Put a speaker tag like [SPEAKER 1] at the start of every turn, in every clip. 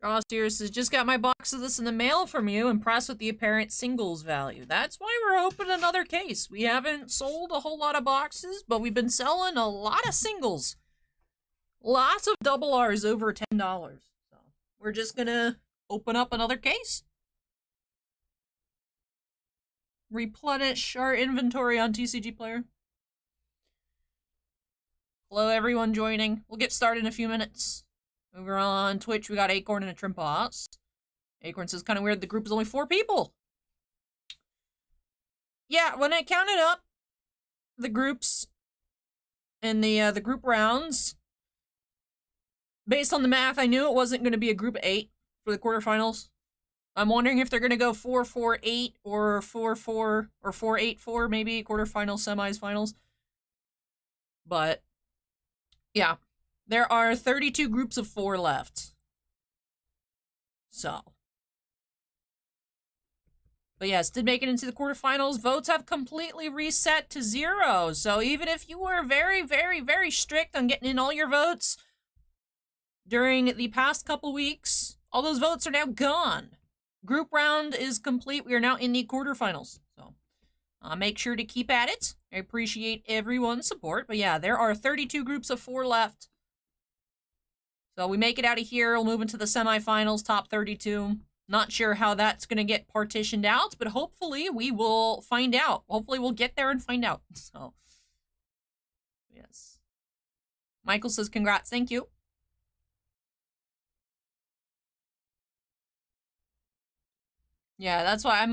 [SPEAKER 1] Drawsteer says, just got my box of this in the mail from you. Impressed with the apparent singles value. That's why we're opening another case. We haven't sold a whole lot of boxes, but we've been selling a lot of singles. Lots of double R's over $10. So we're just gonna open up another case. Replenish our inventory on TCGPlayer. Hello everyone joining. We'll get started in a few minutes. Over on Twitch, we got Acorn and a Trimpost. Acorn says, kind of weird, the group is only 4 people. Yeah, when I counted up the groups in the group rounds, based on the math, I knew it wasn't going to be a group of 8 for the quarterfinals. I'm wondering if they're going to go 4-4-8 or 4-4 or 4-8-4, maybe quarterfinals, semis, finals. But, yeah. There are 32 groups of 4 left. So. But yes, did make it into the quarterfinals. Votes have completely reset to 0. So even if you were very, very, very strict on getting in all your votes during the past couple weeks, all those votes are now gone. Group round is complete. We are now in the quarterfinals. So make sure to keep at it. I appreciate everyone's support. But yeah, there are 32 groups of 4 left. So we make it out of here, we'll move into the semifinals, top 32. Not sure how that's going to get partitioned out, but hopefully we will find out. Hopefully we'll get there and find out. So, yes. Michael says, congrats, thank you. Yeah, that's why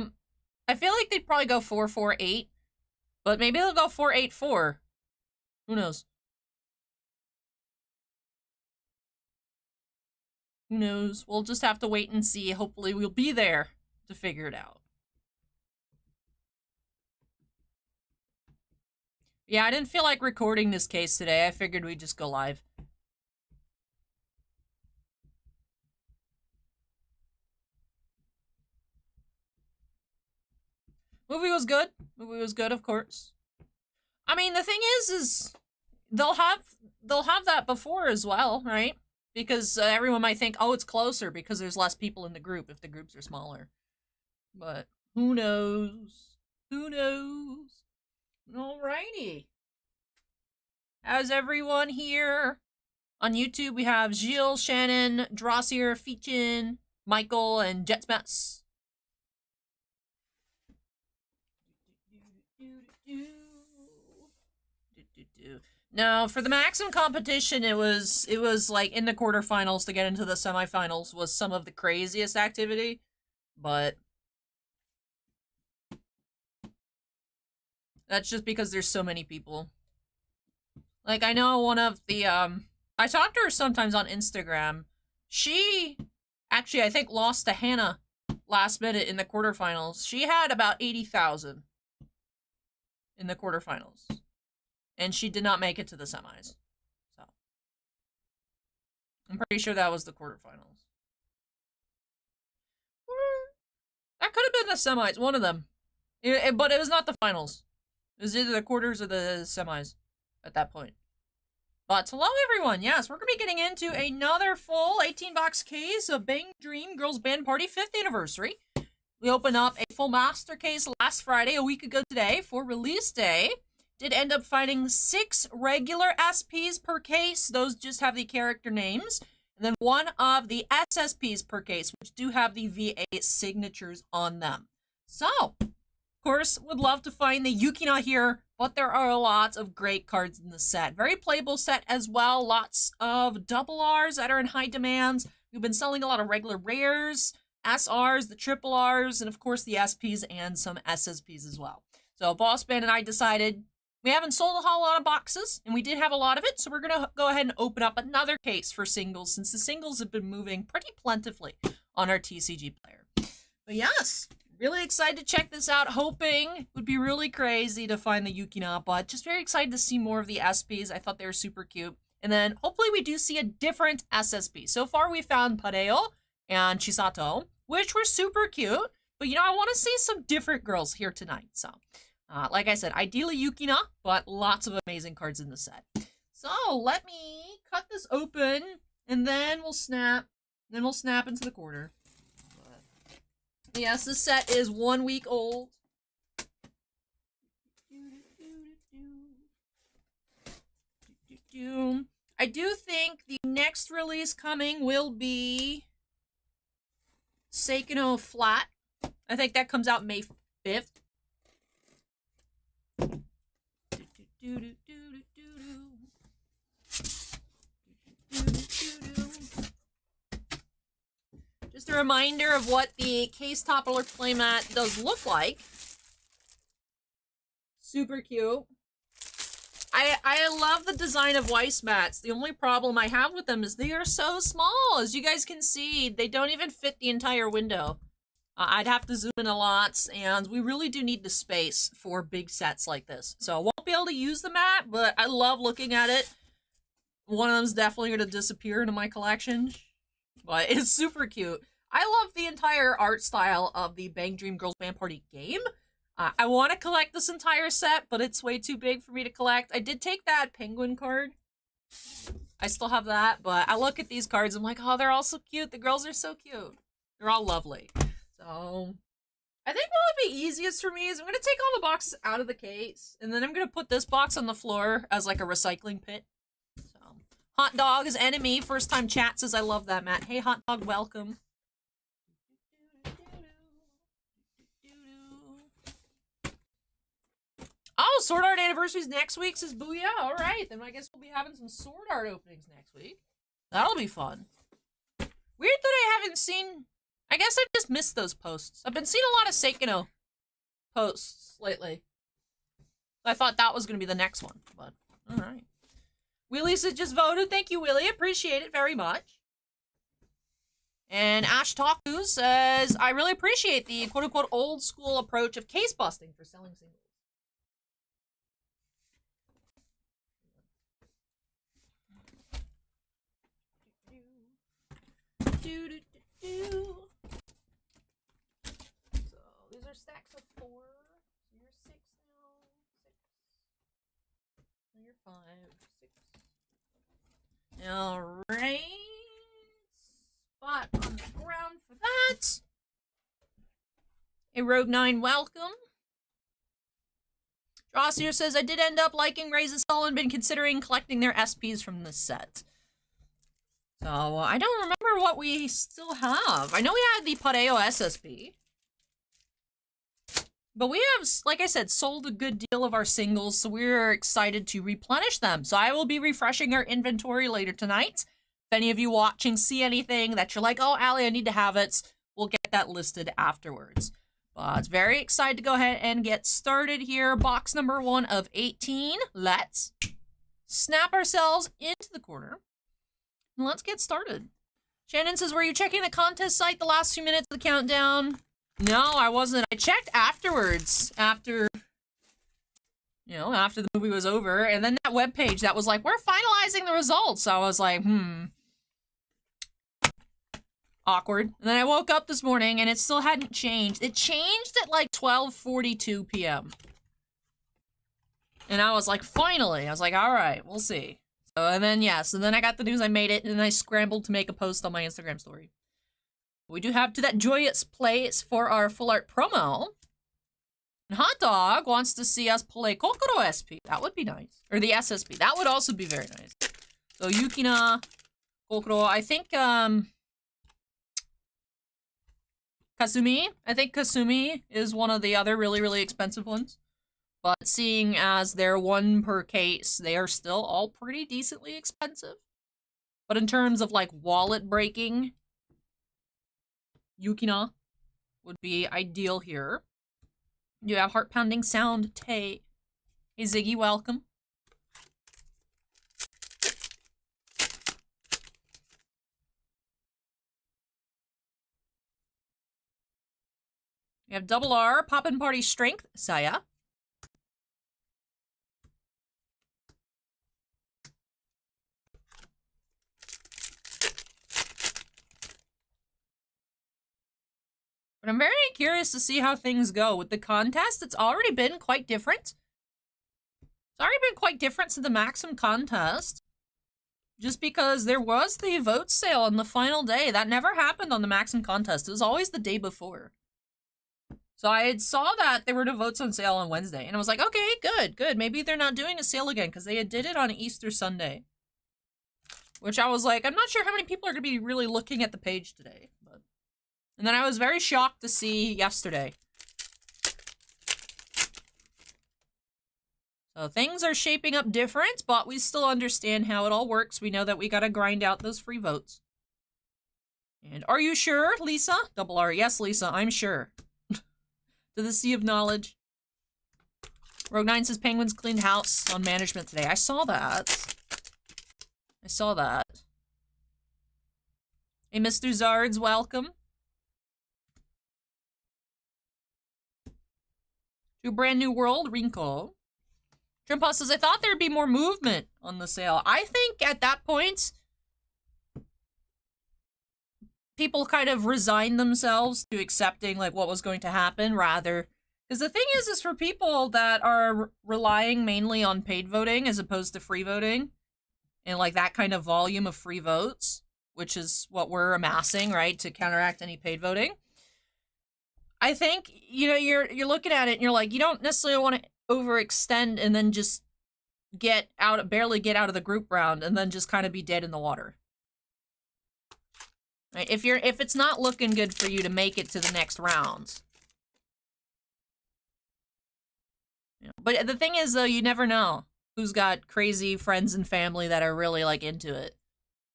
[SPEAKER 1] I feel like they'd probably go 4-4-8, but maybe they'll go 4-8-4. Who knows? Who knows? We'll just have to wait and see. Hopefully we'll be there to figure it out. Yeah, I didn't feel like recording this case today. I figured we'd just go live. Movie was good. Movie was good, of course. I mean, the thing is they'll have that before as well, right? Because everyone might think, oh, it's closer because there's less people in the group if the groups are smaller. But who knows? Who knows? Alrighty. How's everyone here? On YouTube, we have Gilles, Shannon, Drossier, Feechin, Michael, and Jetsmets. Now, for the maximum competition, it was like in the quarterfinals to get into the semifinals was some of the craziest activity, but that's just because there's so many people. Like, I know one of the, I talk to her sometimes on Instagram. She actually, I think, lost to Hannah last minute in the quarterfinals. She had about 80,000 in the quarterfinals. And she did not make it to the semis. So I'm pretty sure that was the quarterfinals. That could have been the semis, one of them. But it was not the finals. It was either the quarters or the semis at that point. But hello everyone, yes, we're going to be getting into another full 18-box case of BanG Dream Girls Band Party 5th anniversary. We opened up a full master case last Friday, a week ago today, for release day. Did end up finding 6 regular SPs per case. Those just have the character names. And then 1 of the SSPs per case, which do have the VA signatures on them. So, of course, would love to find the Yukina here, but there are lots of great cards in the set. Very playable set as well. Lots of double Rs that are in high demand. We've been selling a lot of regular rares, SRs, the triple Rs, and of course the SPs and some SSPs as well. So Boss Band and I decided we haven't sold a whole lot of boxes, and we did have a lot of it, so we're going to go ahead and open up another case for singles, since the singles have been moving pretty plentifully on our TCGPlayer. But yes, really excited to check this out, hoping it would be really crazy to find the Yukina, but just very excited to see more of the SPs. I thought they were super cute. And then hopefully we do see a different SSP. So far we found Pareo and Chisato, which were super cute, but you know, I want to see some different girls here tonight, so... like I said, ideally Yukina, but lots of amazing cards in the set. So let me cut this open, and then we'll snap Then we'll snap into the quarter. But yes, this set is 1 week old. I do think the next release coming will be Seikino Flat. I think that comes out May 5th. Just a reminder of what the case toppler playmat does look like. Super cute. I love the design of Weiss mats. The only problem I have with them is they are so small. As you guys can see, they don't even fit the entire window. I'd have to zoom in a lot, and we really do need the space for big sets like this. So I won't be able to use the mat, but I love looking at it. One of them's definitely going to disappear into my collection, but it's super cute. I love the entire art style of the BanG Dream Girls Band Party game. I want to collect this entire set, but it's way too big for me to collect. I did take that penguin card. I still have that, but I look at these cards, I'm like, oh, they're all so cute. The girls are so cute. They're all lovely. So, I think what would be easiest for me is I'm going to take all the boxes out of the case, and then I'm going to put this box on the floor as like a recycling pit. So, Hot Dog is enemy. First time chat says I love that, Matt. Hey, Hot Dog, welcome. Oh, Sword Art Anniversary's next week, says Booyah. All right, then I guess we'll be having some Sword Art openings next week. That'll be fun. Weird that I haven't seen... I guess I've just missed those posts. I've been seeing a lot of Seikino posts lately. I thought that was going to be the next one, but all right. Willie said just voted. Thank you, Willie. Appreciate it very much. And Ash Taku says, I really appreciate the quote-unquote old school approach of case busting for selling singles. So these are stacks of 4. So you're 6 now. 6. So you're 5. 6. Alright. Spot on the ground for that. A Rogue 9, welcome. Drossier says, I did end up liking Raisin Soul and been considering collecting their SPs from this set. So, I don't remember what we still have. I know we had the Pareo SSP. But we have, like I said, sold a good deal of our singles, so we're excited to replenish them. So I will be refreshing our inventory later tonight. If any of you watching see anything that you're like, oh, Allie, I need to have it, we'll get that listed afterwards. But very excited to go ahead and get started here. Box number 1 of 18. Let's snap ourselves into the corner. Let's get started. Shannon says, were you checking the contest site the last few minutes of the countdown? No, I wasn't. I checked afterwards, after the movie was over, and then that webpage that was like, we're finalizing the results. So I was like, awkward. And then I woke up this morning and it still hadn't changed. It changed at like 12:42 p.m. And I was like, finally. I was like, all right, we'll see. And then, yes, and then I got the news, I made it, and then I scrambled to make a post on my Instagram story. We do have to that joyous place for our full art promo. And Hot Dog wants to see us pull a Kokoro SP. That would be nice. Or the SSP. That would also be very nice. So, Yukina, Kokoro, I think, Kasumi. I think Kasumi is one of the other really, really expensive ones. But seeing as they're 1 per case, they are still all pretty decently expensive. But in terms of like wallet breaking, Yukina would be ideal here. You have heart pounding sound, Tay. Hey Ziggy, welcome. You have Double R, Poppin' Party Strength, Saya. But I'm very curious to see how things go. With the contest, it's already been quite different. It's already been quite different to the Maxim contest. just because there was the vote sale on the final day. That never happened on the Maxim contest. It was always the day before. So I had saw that there were no votes on sale on Wednesday, and I was like, okay, good. Maybe they're not doing a sale again, because they did it on Easter Sunday. Which I was like, I'm not sure how many people are going to be really looking at the page today. But... And then I was very shocked to see yesterday. So things are shaping up different, but we still understand how it all works. We know that we gotta grind out those free votes. And are you sure, Lisa? Double R. Yes, Lisa, I'm sure. To the sea of knowledge. Rogue9 says Penguins cleaned house on management today. I saw that. I saw that. Hey, Mr. Zards, welcome. To a brand new world, Rinko. Trimpa says, I thought there'd be more movement on the sale. I think at that point, people kind of resigned themselves to accepting like what was going to happen rather. Because the thing is for people that are relying mainly on paid voting as opposed to free voting, and like that kind of volume of free votes, which is what we're amassing, right, to counteract any paid voting. I think, you know, you're looking at it and you're like, you don't necessarily want to overextend and then just barely get out of the group round and then just kind of be dead in the water. Right? If it's not looking good for you to make it to the next round. You know, but the thing is though, you never know who's got crazy friends and family that are really like into it.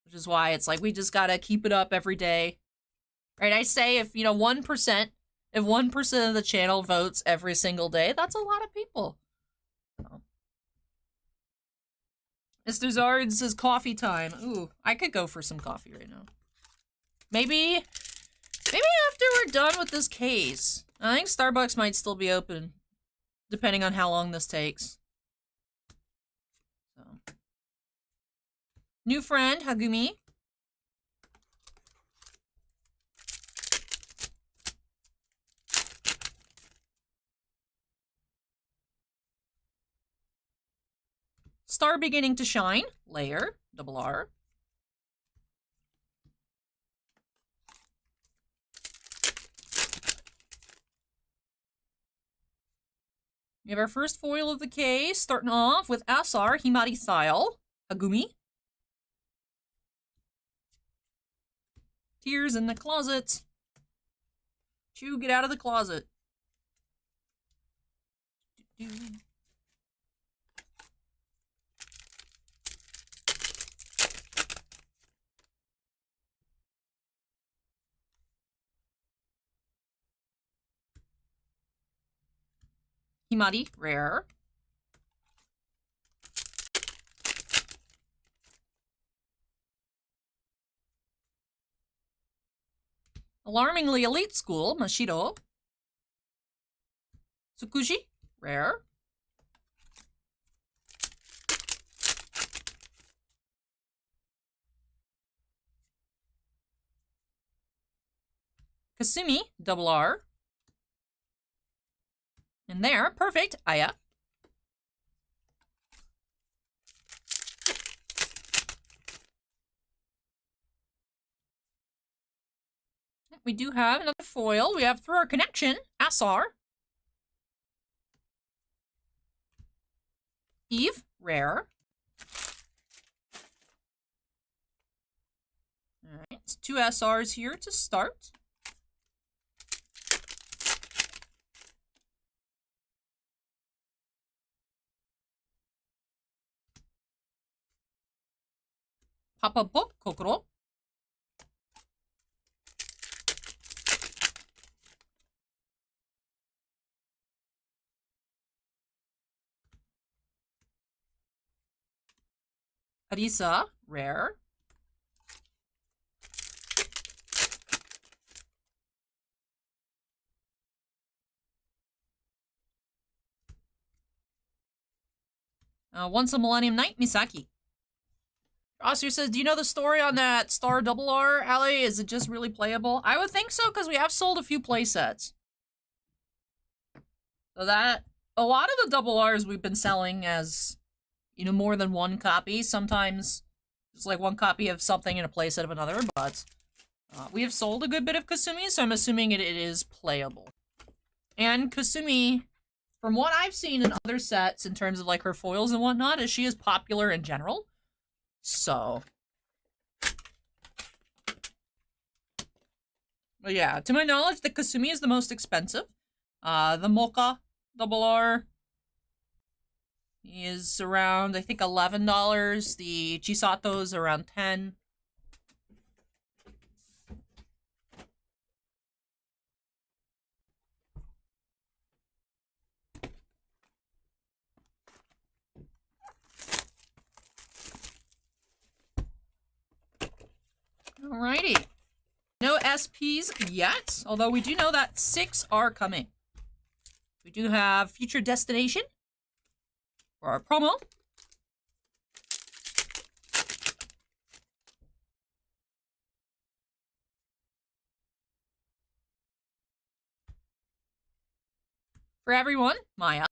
[SPEAKER 1] Which is why it's like we just gotta keep it up every day. Right? I say if, you know, 1%, if 1% of the channel votes every single day, that's a lot of people. So. Mr. Zard says coffee time. Ooh, I could go for some coffee right now. Maybe after we're done with this case. I think Starbucks might still be open, depending on how long this takes. So. New friend, Hagumi. Star beginning to shine. Layer. Double R. We have our first foil of the case, starting off with Asar, Himari style. Hagumi. Tears in the closet. Chew, get out of the closet. Himari, rare. Alarmingly elite school, Mashiro. Tsukushi, rare. Kasumi, double R. And there, perfect, Aya. We do have another foil. We have through our connection, Asar. Eve, rare. Alright, it's 2 SRs here to start. Papa Book, Kokoro. Arisa, rare. Once a Millennium Night, Misaki. Oscar says, do you know the story on that Star Double R, Ali? Is it just really playable? I would think so, because we have sold a few playsets. So that, a lot of the Double Rs we've been selling as, you know, more than one copy. Sometimes Just like one copy of something in a playset of another, but we have sold a good bit of Kasumi, so I'm assuming it is playable. And Kasumi, from what I've seen in other sets in terms of like her foils and whatnot, is she is popular in general. So, but yeah, to my knowledge, the Kasumi is the most expensive. The Mocha Double R is around, I think, $11. The Chisato is around $10. Alrighty. No SPs yet, although we do know that 6 are coming. We do have Future Destination for our promo. For everyone, Maya.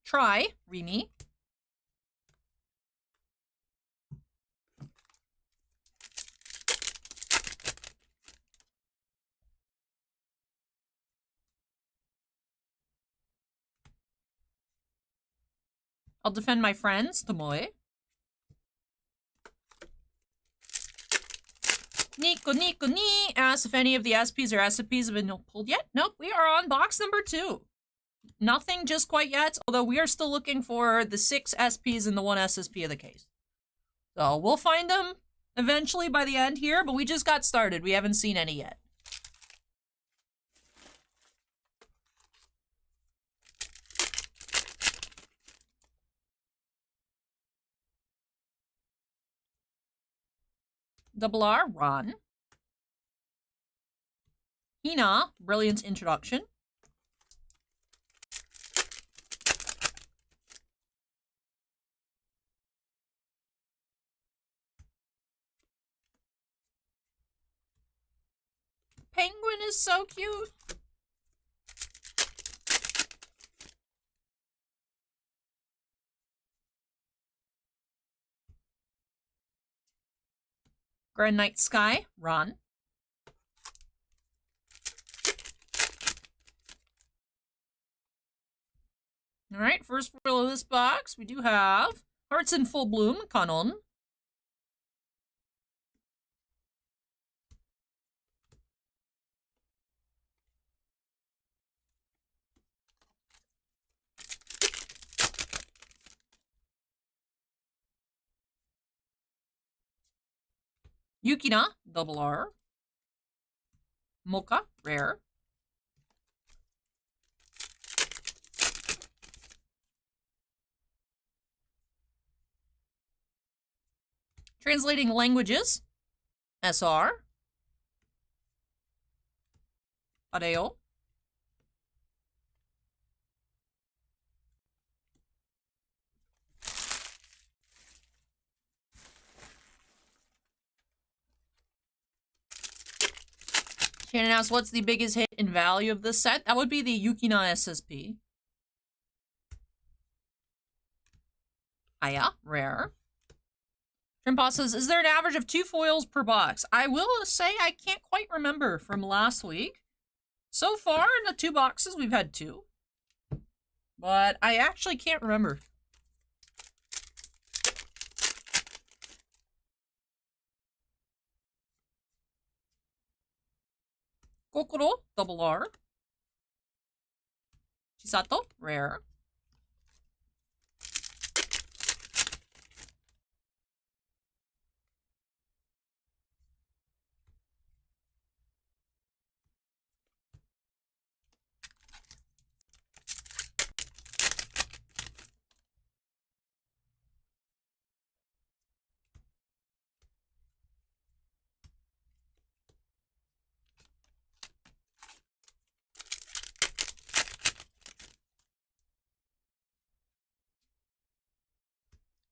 [SPEAKER 1] Try, Remy. I'll defend my friends, Tomoe. Nico Ni asks if any of the SPs or SPs have been pulled yet. Nope, we are on box number 2. Nothing just quite yet, although we are still looking for the 6 SPs and the 1 SSP of the case. So we'll find them eventually by the end here, but we just got started. We haven't seen any yet. Double R, Ron. Hina, Brilliant Introduction. Penguin is so cute. Grand Night Sky, Ron. Alright, first foil of this box, we do have Hearts in Full Bloom, Kanon. Yukina, Double R. Mocha, Rare. Translating Languages, SR. Adeo. Shannon asks, what's the biggest hit in value of this set? That would be the Yukina SSP. Aya, Rare. Trimpa says, is there an average of 2 foils per box? I will say I can't quite remember from last week. So far, in the 2 boxes, we've had 2. But I actually can't remember. Kokoro, Double R. Chisato, Rare.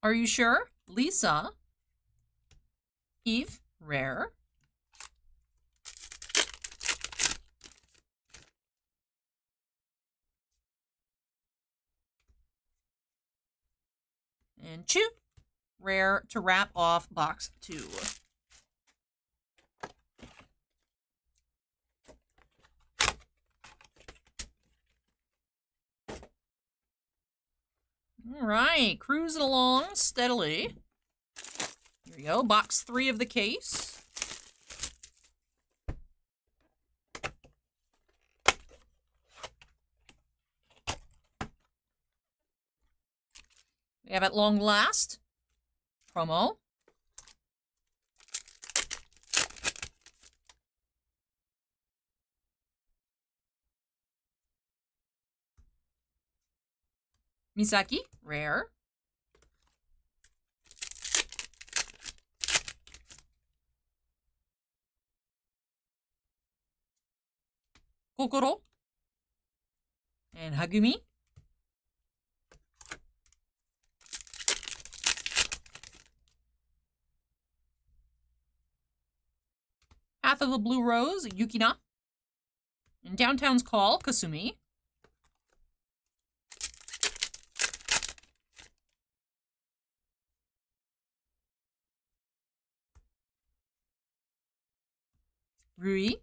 [SPEAKER 1] Are you sure? Lisa. Eve, Rare. And 2 rare to wrap off box 2. All right, cruising along steadily. Here we go, box 3 of the case. We have At Long Last promo. Misaki, rare. Kokoro. And Hagumi. Path of the Blue Rose, Yukina. And Downtown's Call, Kasumi. Rui.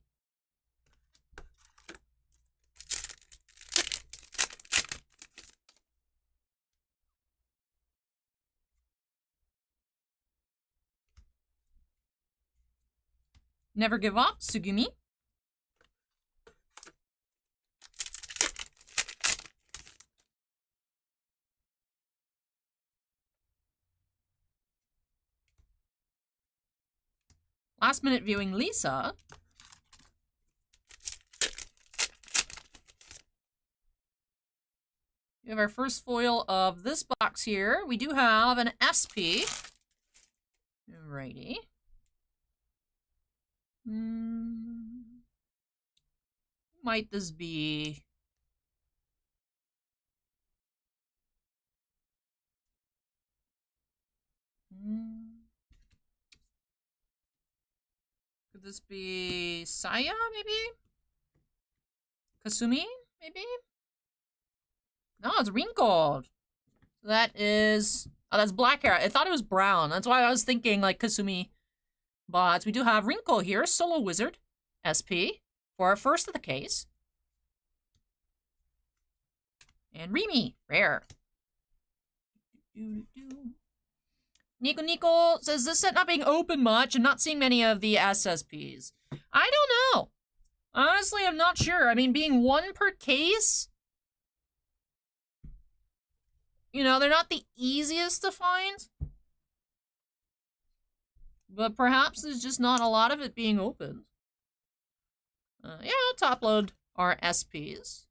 [SPEAKER 1] Never Give Up, Sugumi. Last Minute Viewing, Lisa. We have our first foil of this box here. We do have an SP. Alrighty. Might this be? Could this be Saya, maybe? Kasumi, maybe? No, it's wrinkled. That is... Oh, that's black hair. I thought it was brown. That's why I was thinking, like, Kasumi. But we do have Wrinkle here. Solo Wizard. SP. For our first of the case. And Rimi. Rare. Nico says, this set not being open much and not seeing many of the SSPs. I don't know. Honestly, I'm not sure. I mean, being 1 per case... You know, they're not the easiest to find. But perhaps there's just not a lot of it being opened. Yeah, I'll top load our SPs.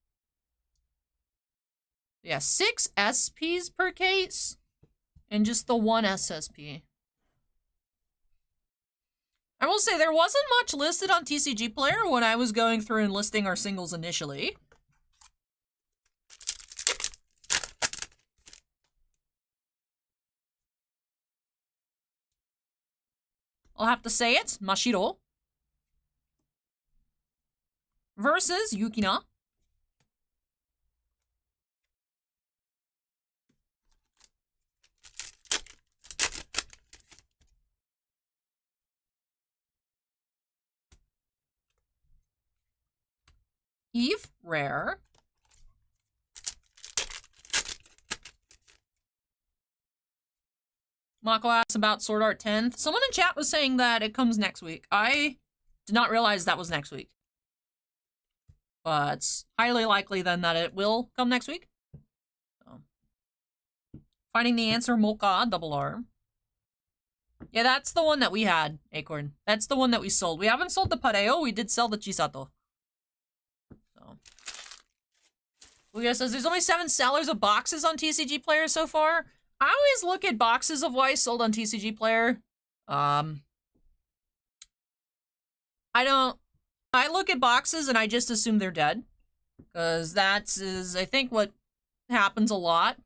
[SPEAKER 1] Yeah, 6 SPs per case. And just the 1 SSP. I will say, there wasn't much listed on TCGPlayer when I was going through and listing our singles initially. I'll have to say it. Mashiro. Versus Yukina. Eve. Rare. Mako asks about Sword Art 10th. Someone in chat was saying that it comes next week. I did not realize that was next week. But it's highly likely then that it will come next week. So. Finding the Answer, Mocha, Double R. Yeah, that's the one that we had, Acorn. That's the one that we sold. We haven't sold the Pareo. We did sell the Chisato. So. Lugia says there's only 7 sellers of boxes on TCGPlayer so far. I always look at boxes of Weiss sold on TCGPlayer. I look at boxes and I just assume they're dead. Because that's, I think, what happens a lot.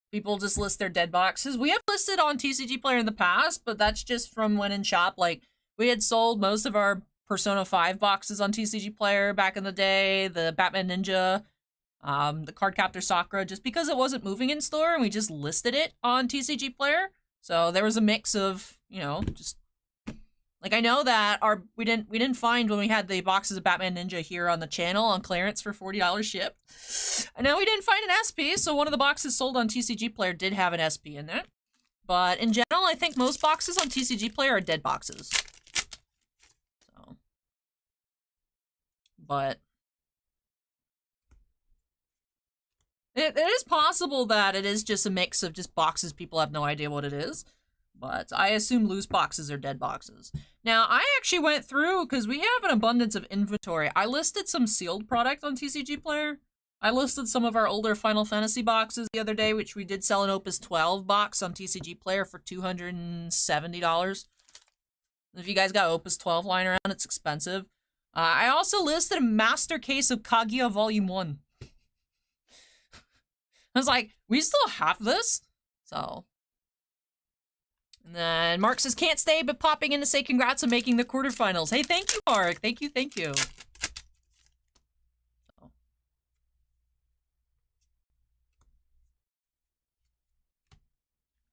[SPEAKER 1] People just list their dead boxes. We have listed on TCGPlayer in the past, but that's just from when in shop. Like, we had sold most of our Persona 5 boxes on TCGPlayer back in the day. The Batman Ninja. the Cardcaptor Sakura, just because it wasn't moving in store and we just listed it on TCGPlayer. So there was a mix of, you know, just like I know that we didn't find when we had the boxes of Batman Ninja here on the channel on clearance for $40 ship. I know we didn't find an SP, so one of the boxes sold on TCGPlayer did have an SP in it. But in general, I think most boxes on TCGPlayer are dead boxes. So, but it is possible that it is just a mix of just boxes people have no idea what it is. But I assume loose boxes are dead boxes. Now, I actually went through, because we have an abundance of inventory. I listed some sealed product on TCGPlayer. I listed some of our older Final Fantasy boxes the other day, which we did sell an Opus 12 box on TCGPlayer for $270. If you guys got Opus 12 lying around, it's expensive. I also listed a master case of Kaguya Volume 1. I was like, we still have this? So... And then Mark says, can't stay, but popping in to say congrats on making the quarterfinals. Hey, thank you, Mark. Thank you, thank you. So.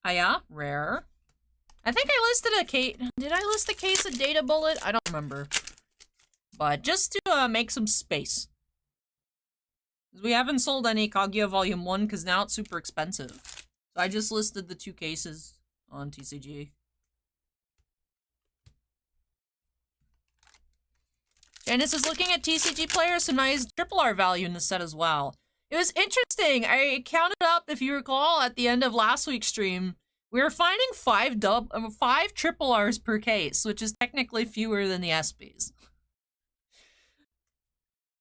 [SPEAKER 1] Hiya, rare. I think I listed a case. Did I list a case of Data Bullet? I don't remember. But just to make some space. We haven't sold any Kaguya Volume 1 because now it's super expensive. So I just listed the 2 cases on TCG. Janice is looking at TCGPlayer, some nice RRR value in the set as well. It was interesting. I counted up, if you recall, at the end of last week's stream, we were finding 5 RRRs per case, which is technically fewer than the SPs.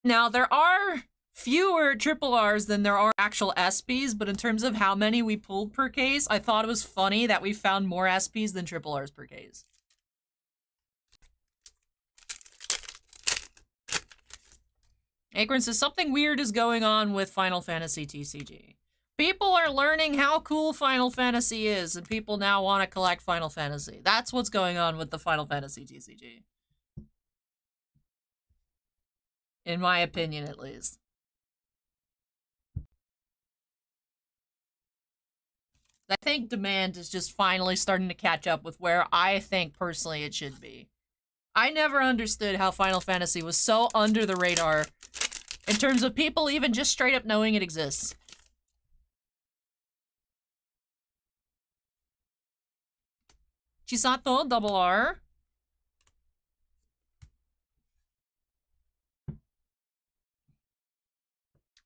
[SPEAKER 1] Now, there are fewer RRRs than there are actual SPs, but in terms of how many we pulled per case, I thought it was funny that we found more SPs than RRRs per case. Acorn says, something weird is going on with Final Fantasy TCG. People are learning how cool Final Fantasy is, and people now want to collect Final Fantasy. That's what's going on with the Final Fantasy TCG. In my opinion, at least. I think demand is just finally starting to catch up with where I think personally it should be. I never understood how Final Fantasy was so under the radar in terms of people even just straight up knowing it exists. Chisato, double R.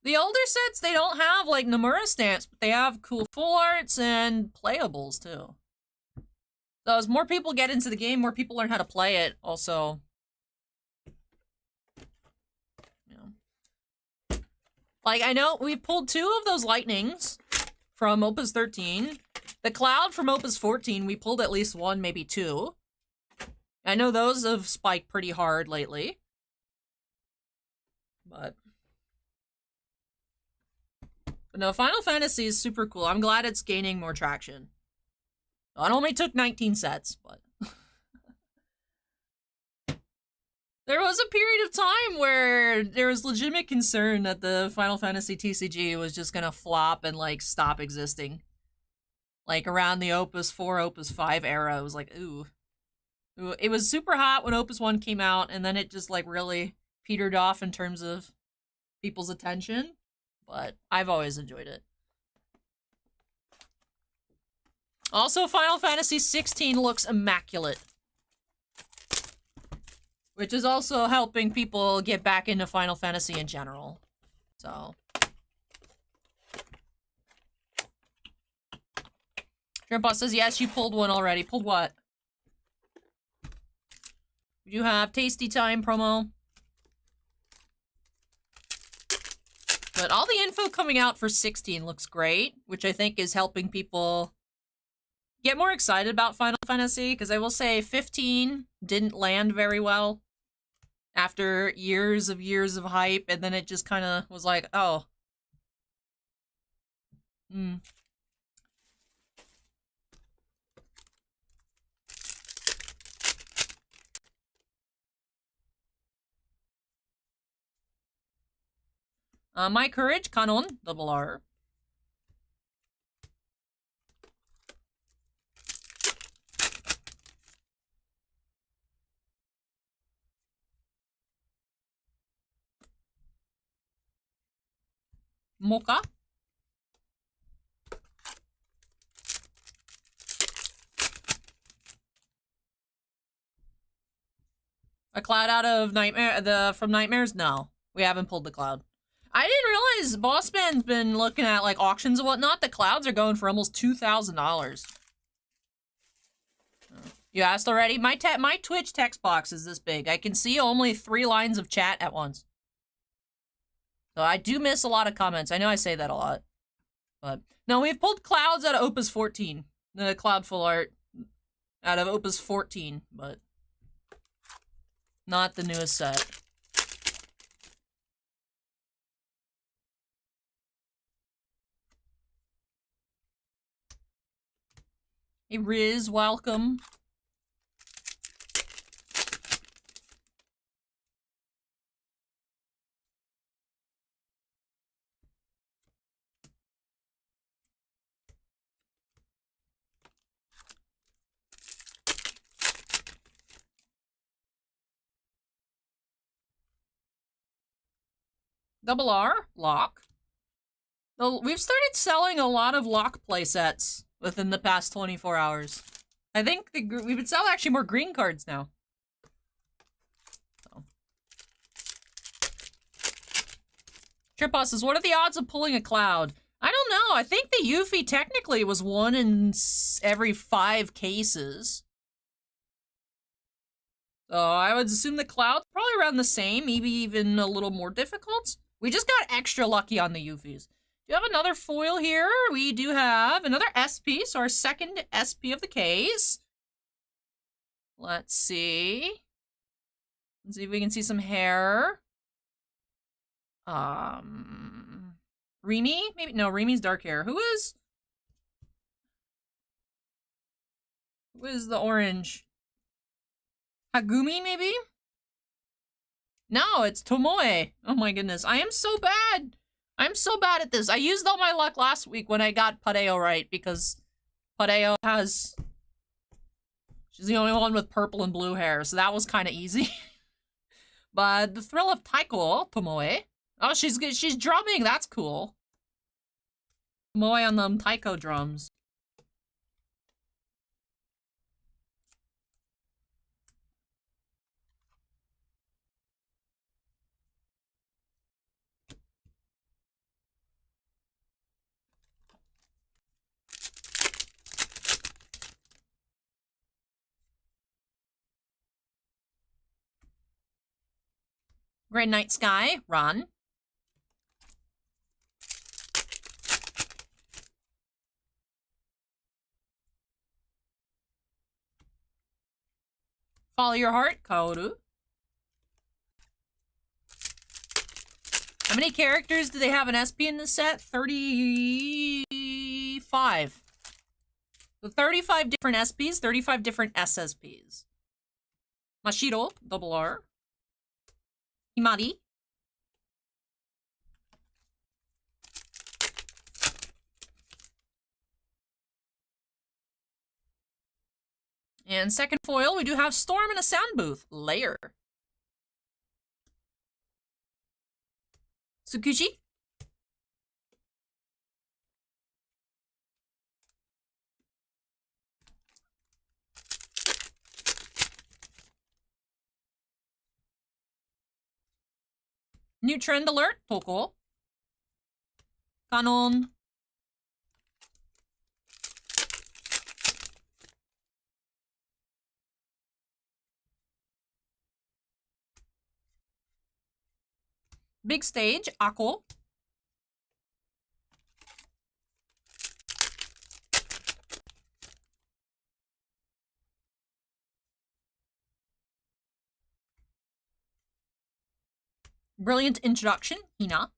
[SPEAKER 1] The older sets, they don't have, like, Nomura stamps, but they have cool full arts and playables, too. So as more people get into the game, more people learn how to play it, also. You know. Like, I know we pulled 2 of those lightnings from Opus 13. The Cloud from Opus 14, we pulled at least 1, maybe 2. I know those have spiked pretty hard lately. But no, Final Fantasy is super cool. I'm glad it's gaining more traction. It only took 19 sets, but... There was a period of time where there was legitimate concern that the Final Fantasy TCG was just gonna flop and, like, stop existing. Like, around the Opus 4, Opus 5 era, it was like, ooh. It was super hot when Opus 1 came out, and then it just, like, really petered off in terms of people's attention. But I've always enjoyed it. Also, Final Fantasy 16 looks immaculate. Which is also helping people get back into Final Fantasy in general. So. Grandpa says, yes, you pulled one already. Pulled what? You have Tasty Time promo. But all the info coming out for 16 looks great, which I think is helping people get more excited about Final Fantasy, because I will say 15 didn't land very well after years of hype, and then it just kind of was like, oh. My Courage, Kanon, double R. Mocha. A cloud out of Nightmare, from Nightmares? No, we haven't pulled the cloud. I didn't realize Boss Man's been looking at like auctions and whatnot. The clouds are going for almost $2,000. You asked already? My Twitch text box is this big. I can see only 3 lines of chat at once. So I do miss a lot of comments. I know I say that a lot. But no, we've pulled clouds out of Opus 14. The cloud full art out of Opus 14, but not the newest set. Hey Riz, welcome. Double R, lock. We've started selling a lot of lock playsets within the past 24 hours. I think we've been selling actually more green cards now. So. Tripos says, what are the odds of pulling a cloud? I don't know. I think the Yuffie technically was 1 in every 5 cases. So I would assume the cloud's probably around the same, maybe even a little more difficult. We just got extra lucky on the Yuffies. Do you have another foil here? We do have another SP, so our second SP of the case. Let's see. Let's see if we can see some hair. Remy? Maybe, no, Remy's dark hair. Who is the orange? Hagumi, maybe? No, it's Tomoe. Oh my goodness, I am so bad. I'm so bad at this. I used all my luck last week when I got Padeo right, because Padeo has... She's the only one with purple and blue hair, so that was kind of easy. But the thrill of Taiko, Tomoe. Oh, she's drumming. That's cool. Tomoe on them taiko drums. Great Night Sky, Ron. Follow Your Heart, Kaoru. How many characters do they have in SP in this set? 35. So 35 different SPs, 35 different SSPs. Mashiro, double R. Himari. And second foil, we do have Storm in a Sound Booth. Layer. Tsukushi. New trend alert, Toko. Kanon. Big stage, Ako. Brilliant introduction, Hina.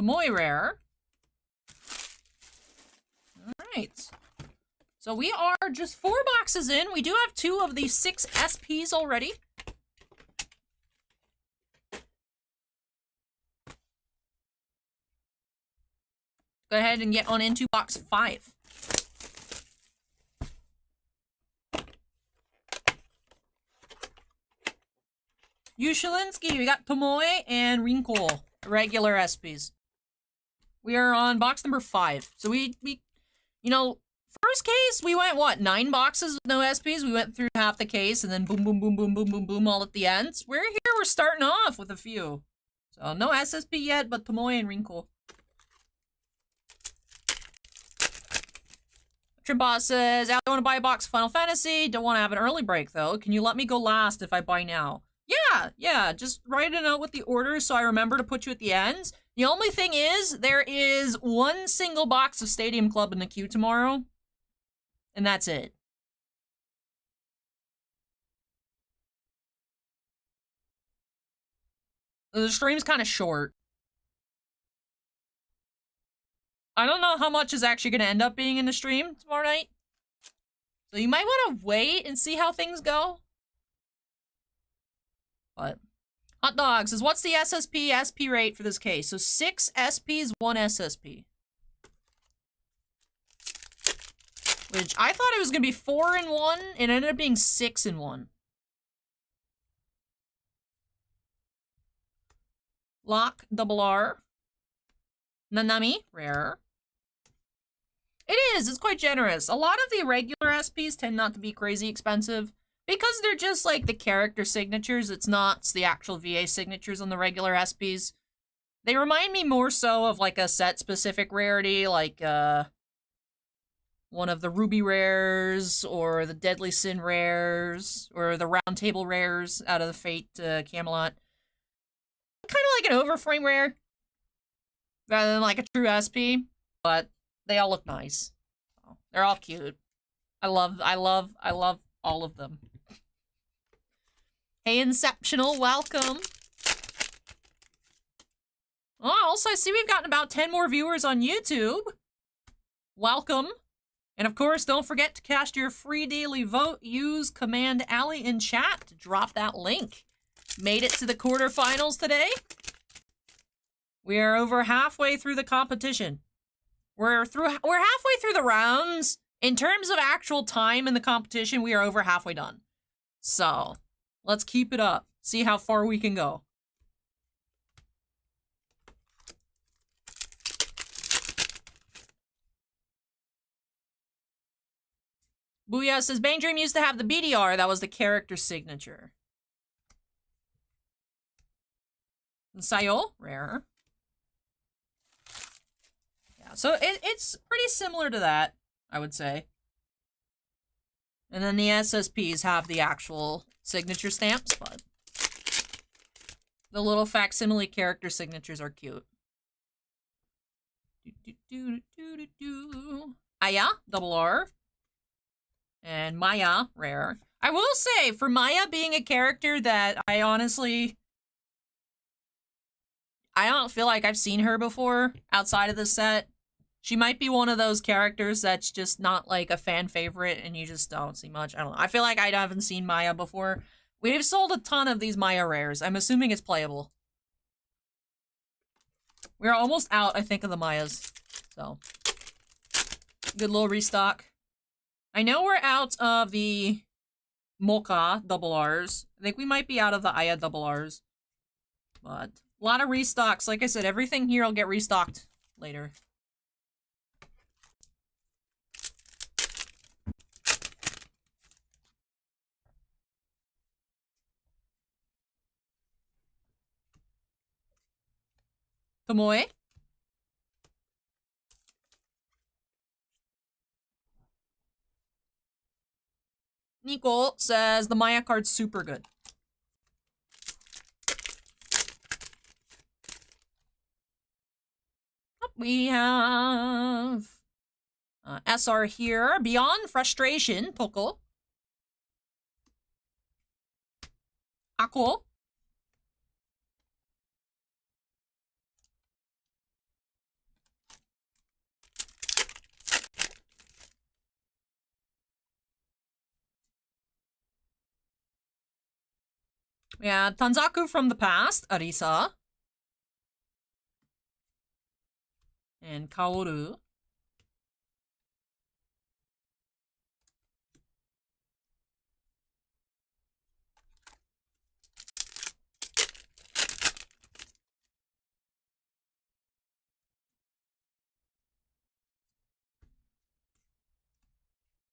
[SPEAKER 1] Tomoe rare. Alright. So we are just 4 boxes in. We do have 2 of the 6 SPs already. Go ahead and get on into box 5. Yushalinsky, we got Tomoe and Wrinkle, regular SPs. We are on box number 5. So we you know, first case, we went, what, 9 boxes with no SPs? We went through half the case, and then boom, boom, boom, boom, boom, boom, boom, all at the end. We're here, we're starting off with a few. So, no SSP yet, but Tomoe and Wrinkle. Trimboss says, I want to buy a box of Final Fantasy. Don't want to have an early break, though. Can you let me go last if I buy now? Yeah, just write a note with the order so I remember to put you at the end. The only thing is, there is 1 single box of Stadium Club in the queue tomorrow. And that's it. The stream's kind of short. I don't know how much is actually going to end up being in the stream tomorrow night. So you might want to wait and see how things go. But Hot Dog says, what's the SSP SP rate for this case? So 6 SPs, 1 SSP. Which I thought it was going to be 4 in 1. It ended up being 6 in 1. Lock, double R. Nanami, rare. It is, it's quite generous. A lot of the regular SPs tend not to be crazy expensive. Because they're just like the character signatures, it's the actual VA signatures on the regular SPs. They remind me more so of like a set-specific rarity, like one of the Ruby rares, or the Deadly Sin rares, or the Round Table rares out of the Fate Camelot. Kind of like an overframe rare, rather than like a true SP, but they all look nice. They're all cute. I love all of them. Hey, Inceptional, welcome. Oh, also, I see we've gotten about 10 more viewers on YouTube. Welcome. And of course, don't forget to cast your free daily vote. Use Command Alley in chat to drop that link. Made it to the quarterfinals today. We are over halfway through the competition. We're halfway through the rounds. In terms of actual time in the competition, we are over halfway done. So, let's keep it up. See how far we can go. Booyah says, BanG Dream used to have the BDR. That was the character signature. And Sayo, rare. Yeah, so it's pretty similar to that, I would say. And then the SSPs have the actual signature stamps, but the little facsimile character signatures are cute. Aya, double R. And Maya, rare. I will say, for Maya being a character that I don't feel like I've seen her before outside of the set. She might be one of those characters that's just not like a fan favorite and you just don't see much. I don't know. I feel like I haven't seen Maya before. We've sold a ton of these Maya rares. I'm assuming it's playable. We're almost out, I think, of the Mayas. So, good little restock. I know we're out of the Mocha double Rs. I think we might be out of the Aya double Rs. But a lot of restocks. Like I said, everything here will get restocked later. Tomoe. Nicole says the Maya card's super good. We have SR here. Beyond Frustration, Toko. Ako. We had Tanzaku from the past, Arisa. And Kaoru.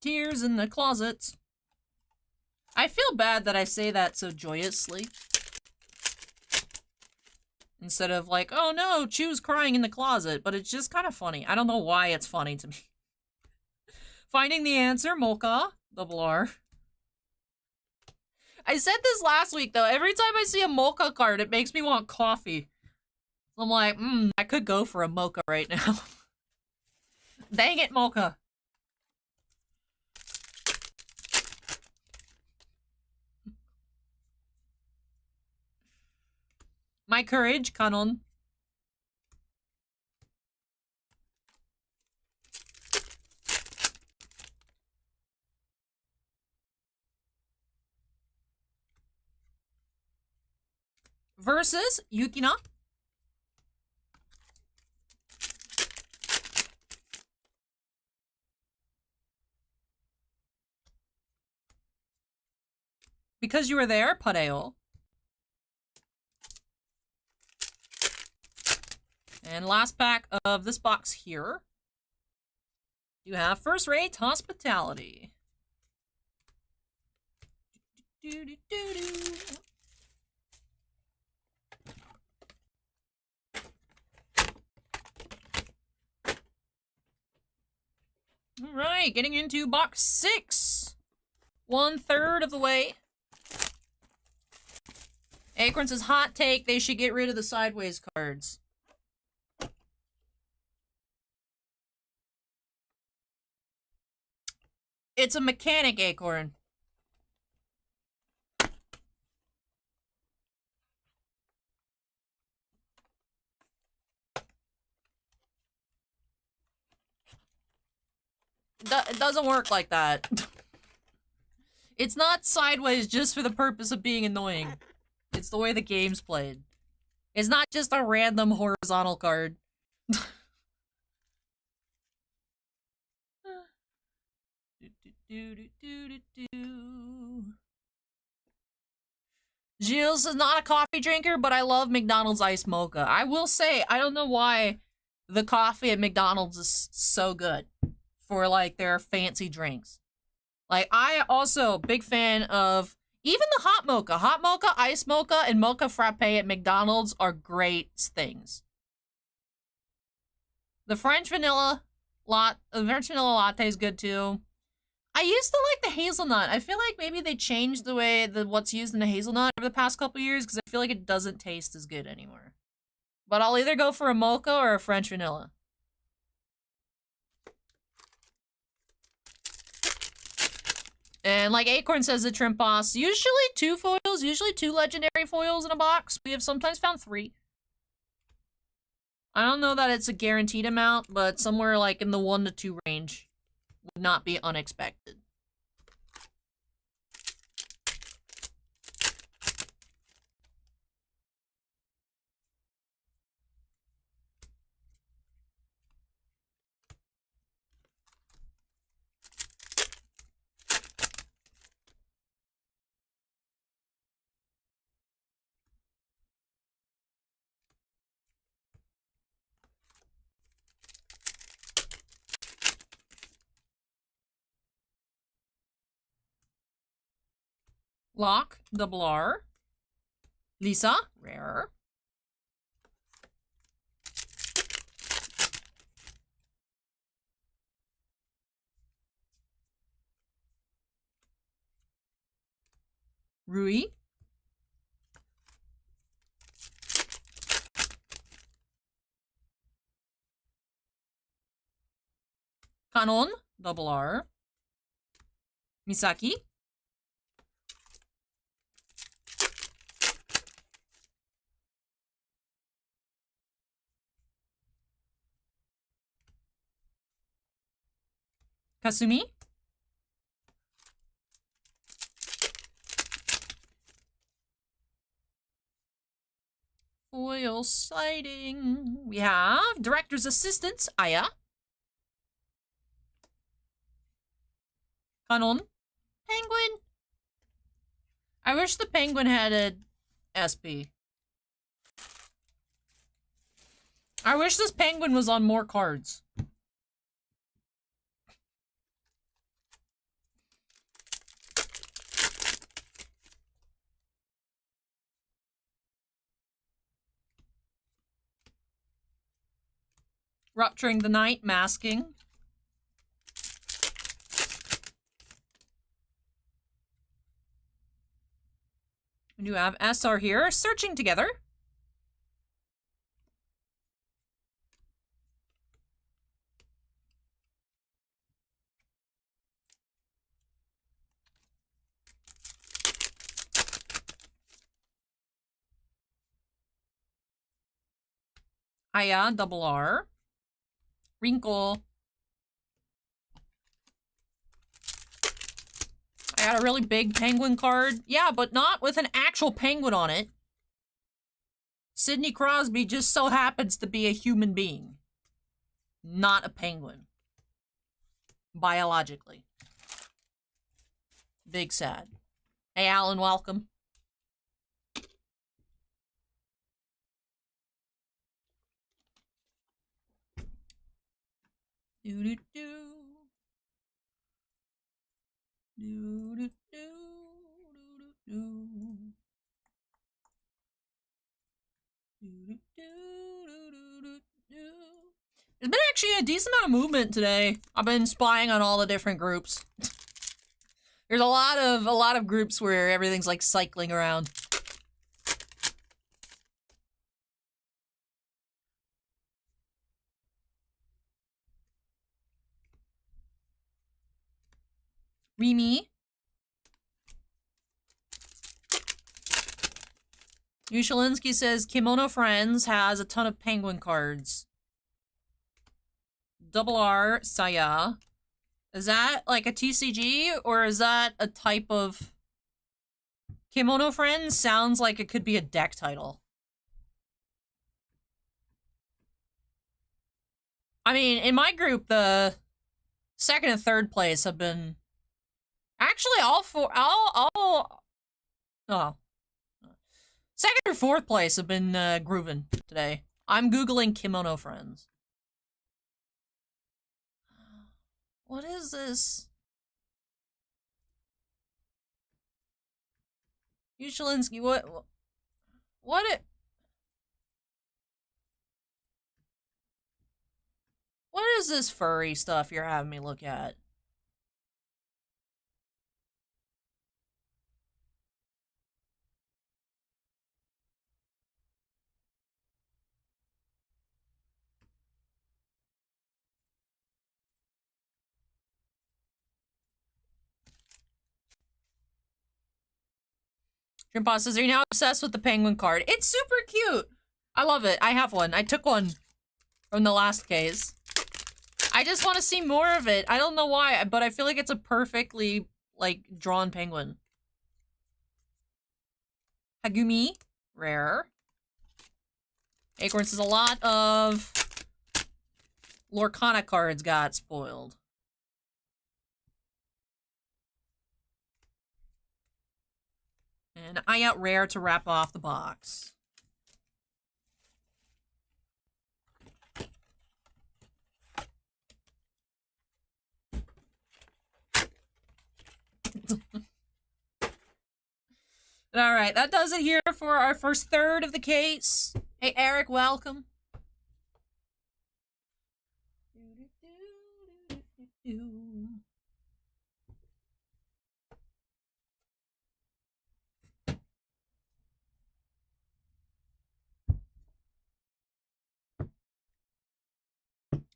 [SPEAKER 1] Tears in the closets. I feel bad that I say that so joyously. Instead of like, oh no, Chu's crying in the closet, but it's just kind of funny. I don't know why it's funny to me. Finding the answer, Mocha, double R. I said this last week though, every time I see a Mocha card, it makes me want coffee. I'm like, I could go for a Mocha right now. Dang it, Mocha. My courage, Kanon. Versus Yukina. Because you were there, Pareo. And last pack of this box here. You have First Rate Hospitality. Alright, getting into box 6. 1/3 of the way. Acorn says, hot take, they should get rid of the sideways cards. It's a mechanic, Acorn. It doesn't work like that. It's not sideways just for the purpose of being annoying. It's the way the game's played. It's not just a random horizontal card. Gilles is not a coffee drinker, but I love McDonald's iced mocha. I will say, I don't know why the coffee at McDonald's is so good for, like, their fancy drinks. Like, I also, big fan of even the hot mocha. Hot mocha, iced mocha, and mocha frappe at McDonald's are great things. The French vanilla latte is good too. I used to like the hazelnut. I feel like maybe they changed the way what's used in the hazelnut over the past couple years because I feel like it doesn't taste as good anymore. But I'll either go for a mocha or a French vanilla. And like Acorn says, the Trimp Boss, usually 2 foils, usually 2 legendary foils in a box. We have sometimes found 3. I don't know that it's a guaranteed amount, but somewhere like in the 1 to 2 range would not be unexpected. Locke, double R. Lisa, rare. Rui. Kanon, double R. Misaki. Kasumi. foil sighting. We have Director's Assistants, Aya. Kanon. Penguin. I wish the penguin had a SP. I wish this penguin was on more cards. Rupturing the Night, Masking. We do have SR here, Searching Together. Aya, double R. Wrinkle. I got a really big penguin card. Yeah, but not with an actual penguin on it. Sidney Crosby just so happens to be a human being. Not a penguin. Biologically. Big sad. Hey, Alan, welcome. Do-do-do. Do-do-do. Do-do-do. There's been actually a decent amount of movement today. I've been spying on all the different groups. There's a lot of groups where everything's like cycling around. Remy. Ushalinsky says Kimono Friends has a ton of penguin cards. Double R, Saya. Is that like a TCG or is that a type of... Kimono Friends sounds like it could be a deck title. I mean, in my group, the second and third place have been... Actually, second or fourth place have been grooving today. I'm Googling Kimono Friends. What is this? Ushalinsky, what is this furry stuff you're having me look at? Shrimpa says, are you now obsessed with the penguin card? It's super cute. I love it. I have one. I took one from the last case. I just want to see more of it. I don't know why, but I feel like it's a perfectly, like, drawn penguin. Hagumi. Rare. Acorn says a lot of Lorcana cards got spoiled. And I got rare to wrap off the box. Alright, that does it here for our first third of the case. Hey, Eric, welcome.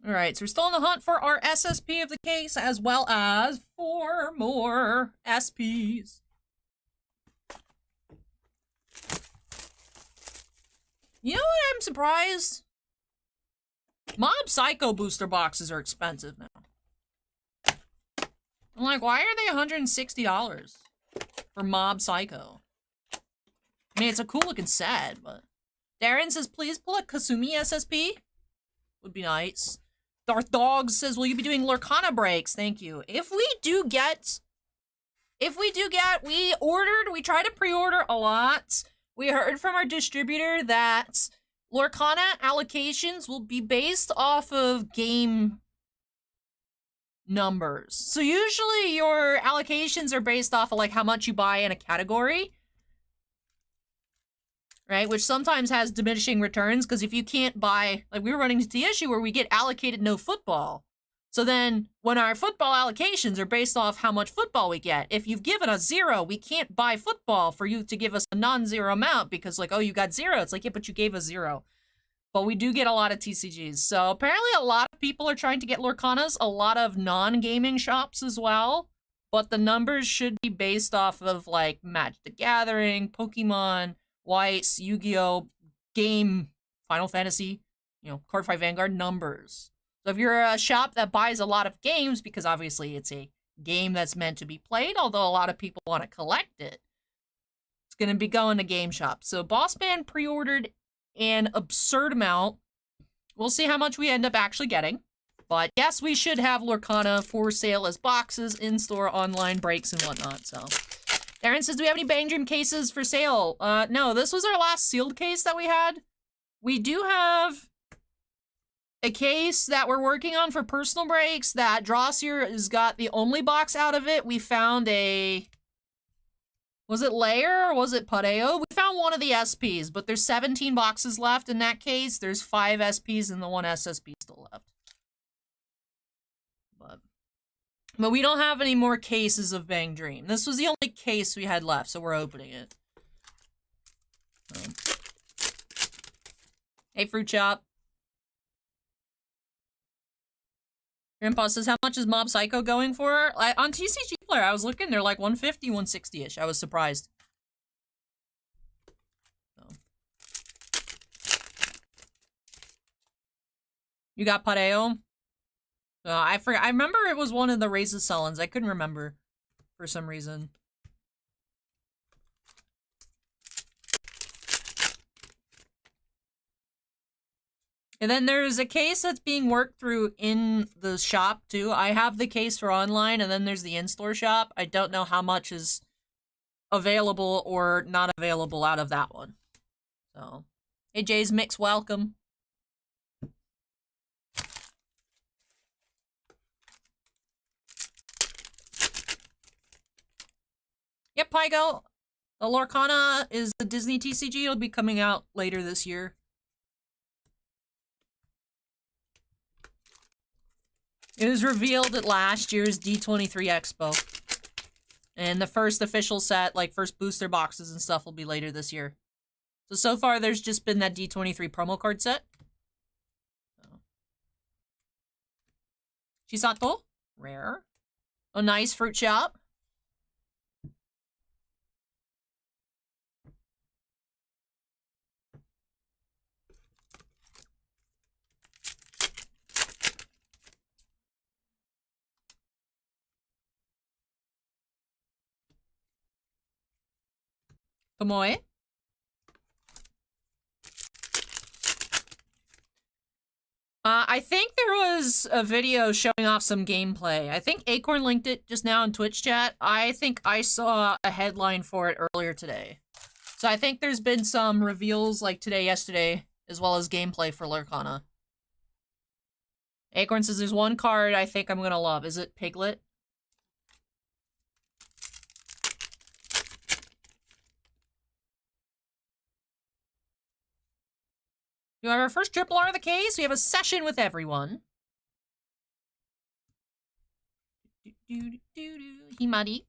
[SPEAKER 1] Alright, so we're still on the hunt for our SSP of the case, as well as 4 more SPs. You know what? I'm surprised? Mob Psycho booster boxes are expensive now. I'm like, why are they $160 for Mob Psycho? I mean, it's a cool looking set, but... Darren says, please pull a Kasumi SSP. Would be nice. Darth Dog says, will you be doing Lorcana breaks? Thank you. If we tried to pre-order a lot. We heard from our distributor that Lorcana allocations will be based off of game numbers. So usually your allocations are based off of like how much you buy in a category. Right, which sometimes has diminishing returns, because if you can't buy, like we were running into the issue where we get allocated no football. So then, when our football allocations are based off how much football we get, if you've given us 0, we can't buy football for you to give us a non-zero amount, because like, oh, you got 0. It's like, yeah, but you gave us 0. But we do get a lot of TCGs. So apparently a lot of people are trying to get Lorcanas, a lot of non-gaming shops as well. But the numbers should be based off of like Magic the Gathering, Pokemon, Weiss, Yu-Gi-Oh, game, Final Fantasy, you know, Card Fight Vanguard numbers. So if you're a shop that buys a lot of games, because obviously it's a game that's meant to be played, although a lot of people want to collect it, it's going to be going to game shop. So Boss Man pre-ordered an absurd amount. We'll see how much we end up actually getting. But yes, we should have Lorcana for sale as boxes, in-store, online, breaks, and whatnot, so... Darren says, do we have any BanG Dream cases for sale? No, this was our last sealed case that we had. We do have a case that we're working on for personal breaks that Drossier has got the only box out of it. We found a... Was it Layer or was it Pareo? We found one of the SPs, but there's 17 boxes left in that case. There's 5 SPs and the 1 SSP still left. But we don't have any more cases of BanG Dream. This was the only case we had left, so we're opening it. Hey, Fruit Chop. Grandpa says, how much is Mob Psycho going for? On TCGPlayer, I was looking, they're like 150, 160-ish. I was surprised. So. You got Pareo? I forgot. I remember it was one of the Raises Sullens. I couldn't remember for some reason. And then there's a case that's being worked through in the shop, too. I have the case for online, and then there's the in-store shop. I don't know how much is available or not available out of that one. So, hey, Jay's Mix, welcome. Yep, Pygo. The Lorcana is the Disney TCG. It'll be coming out later this year. It was revealed at last year's D23 Expo. And the first official set, like first booster boxes and stuff, will be later this year. So far, there's just been that D23 promo card set. Chisato? Rare. Oh, nice Fruit Shop. Tomoe. I think there was a video showing off some gameplay. I think Acorn linked it just now in Twitch chat. I think I saw a headline for it earlier today. So I think there's been some reveals like today, yesterday, as well as gameplay for Lorcana. Acorn says there's one card I think I'm gonna love. Is it Piglet? We have our first triple R of the case. We have a session with everyone. Himari.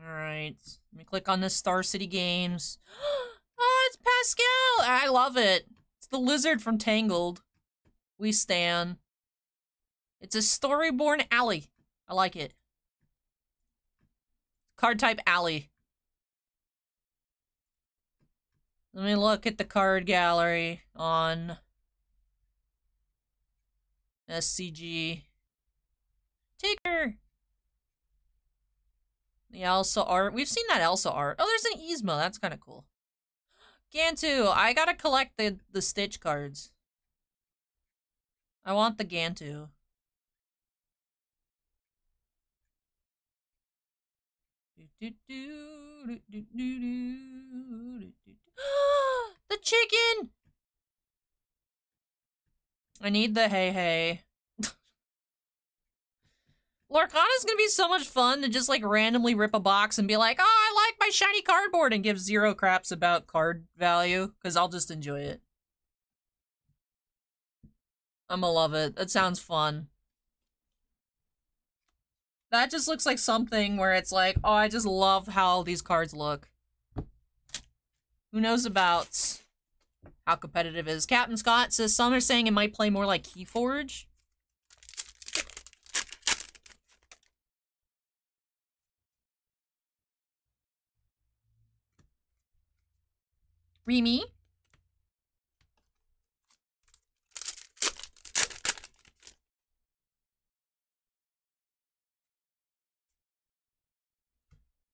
[SPEAKER 1] Alright. Let me click on this Star City Games. Oh, it's Pascal! I love it. It's the lizard from Tangled. We stan. It's a Storyborn Alley. I like it. Card type Alley. Let me look at the card gallery on SCG. Tigger! The Elsa art. We've seen that Elsa art. Oh, there's an Yzma. That's kind of cool. Gantu. I gotta collect the Stitch cards. I want the Gantu. The chicken! I need the hey hey. Lorcana's gonna be so much fun to just like randomly rip a box and be like, oh, I like my shiny cardboard and give zero craps about card value, because I'll just enjoy it. I'ma love it. That sounds fun. That just looks like something where it's like, oh, I just love how these cards look. Who knows about how competitive it is? Captain Scott says some are saying it might play more like Keyforge. Remy.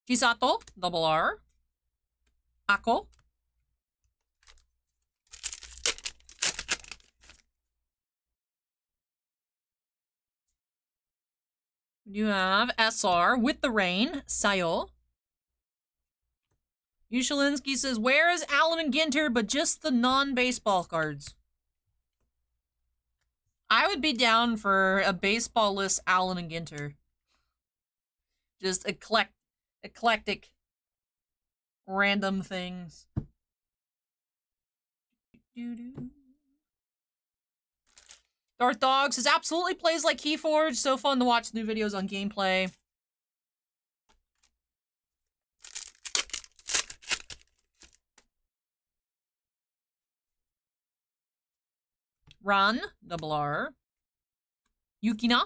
[SPEAKER 1] Chisato, double R. Ako. You have SR with the rain, Sayo. Ushalinsky says, where is Allen and Ginter, but just the non-baseball cards? I would be down for a baseball-less Allen and Ginter. Just eclectic, random things. Darth Dog says, absolutely plays like Keyforge. So fun to watch new videos on gameplay. Run, double R. Yukina.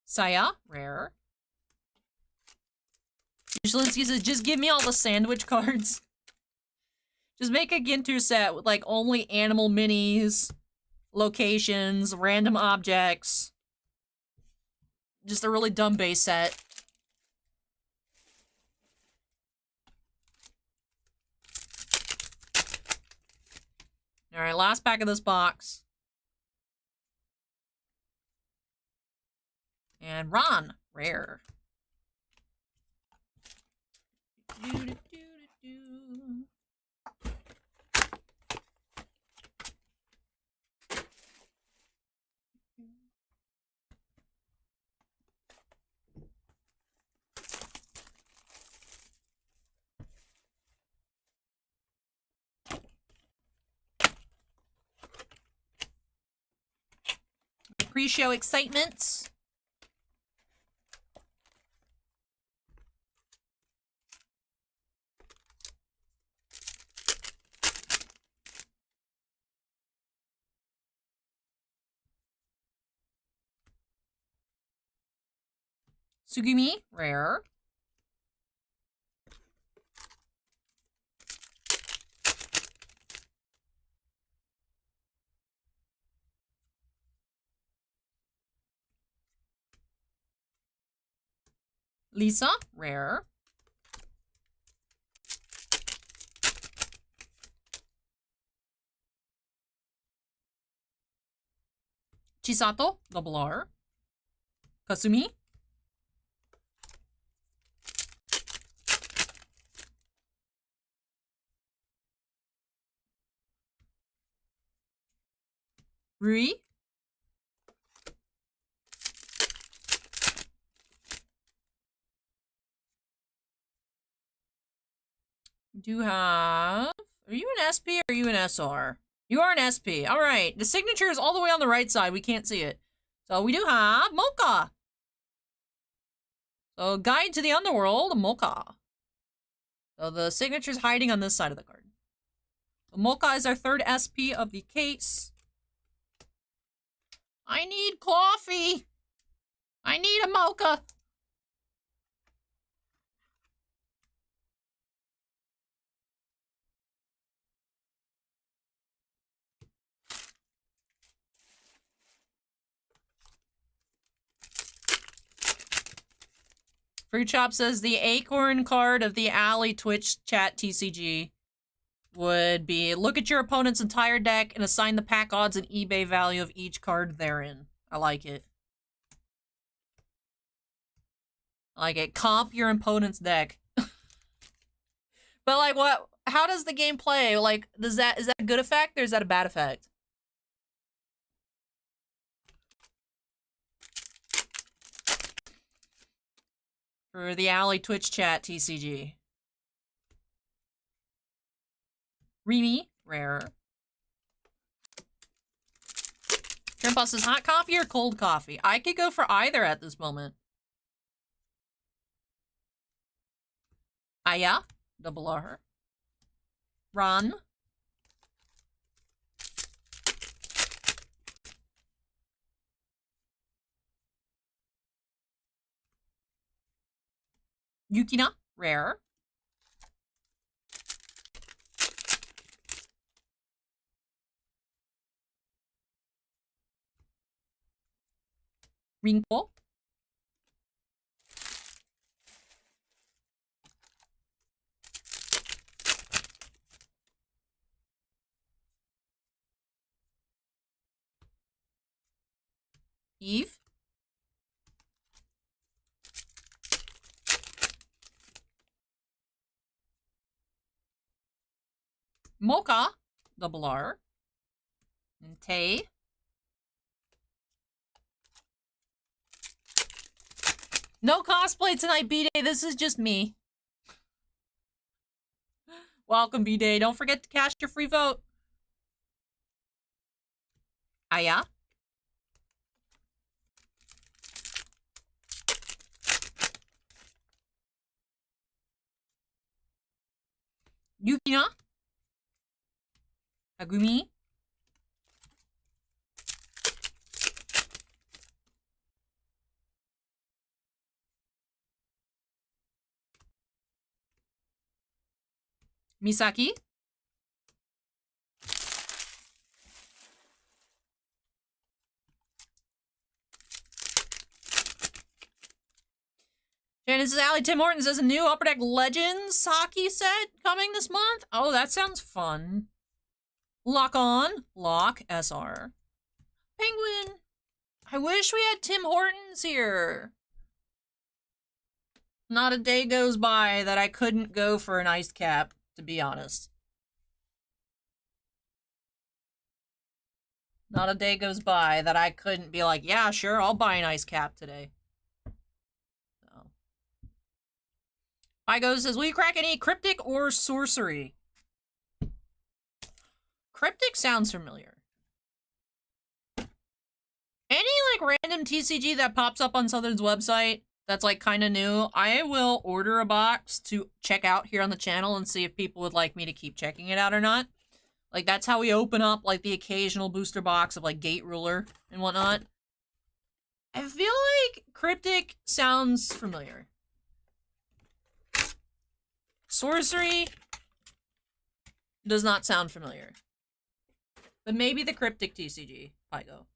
[SPEAKER 1] Saya, rare. Ushalinsky says, just give me all the sandwich cards. Just make a Gintu set with, like, only animal minis, locations, random objects. Just a really dumb base set. Alright, last pack of this box. And Ron, rare. Pre-show excitement. Sugumi, rare. Lisa, rare. Chisato, double R. Kasumi. Rui. Do have... Are you an SP or are you an SR? You are an SP. Alright. The signature is all the way on the right side. We can't see it. So we do have Mocha. So Guide to the Underworld, Mocha. So the signature's hiding on this side of the card. So Mocha is our third SP of the case. I need coffee. I need a mocha. Fruit Chop says the acorn card of the Alley Twitch chat TCG would be look at your opponent's entire deck and assign the pack odds and eBay value of each card therein. I like it. I like it. Comp your opponent's deck. But like what? How does the game play? Like, is that a good effect or is that a bad effect? For the Alley Twitch chat TCG. Remy, rare. Grandpa says hot coffee or cold coffee? I could go for either at this moment. Aya, double R. Ron. Yukina, rare. Rinko. Eve. Mocha, double R. And Tay. No cosplay tonight, B-Day. This is just me. Welcome, B-Day. Don't forget to cast your free vote. Aya. Yukina. Agumi. Misaki. Janice Alley Tim Hortons has a new Upper Deck Legends hockey set coming this month. Oh, that sounds fun. Lock on. Lock SR. Penguin. I wish we had Tim Hortons here. Not a day goes by that I couldn't go for an iced cap, to be honest. Not a day goes by that I couldn't be like, yeah, sure, I'll buy an ice cap today. So. Igo says, will you crack any cryptic or sorcery? Cryptic sounds familiar. Any, like, random TCG that pops up on Southern's website that's, like, kind of new, I will order a box to check out here on the channel and see if people would like me to keep checking it out or not. Like, that's how we open up, like, the occasional booster box of, like, Gate Ruler and whatnot. I feel like Cryptic sounds familiar. Sorcery does not sound familiar. But maybe the Cryptic TCG, Pygo.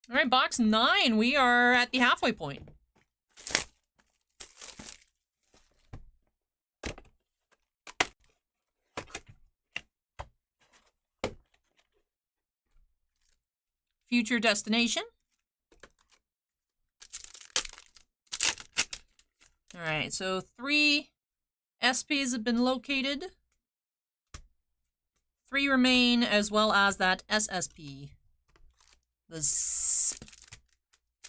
[SPEAKER 1] Alright, box 9. We are at the halfway point. Future destination. Alright, so 3 SPs have been located. 3 remain, as well as that SSP. The SP.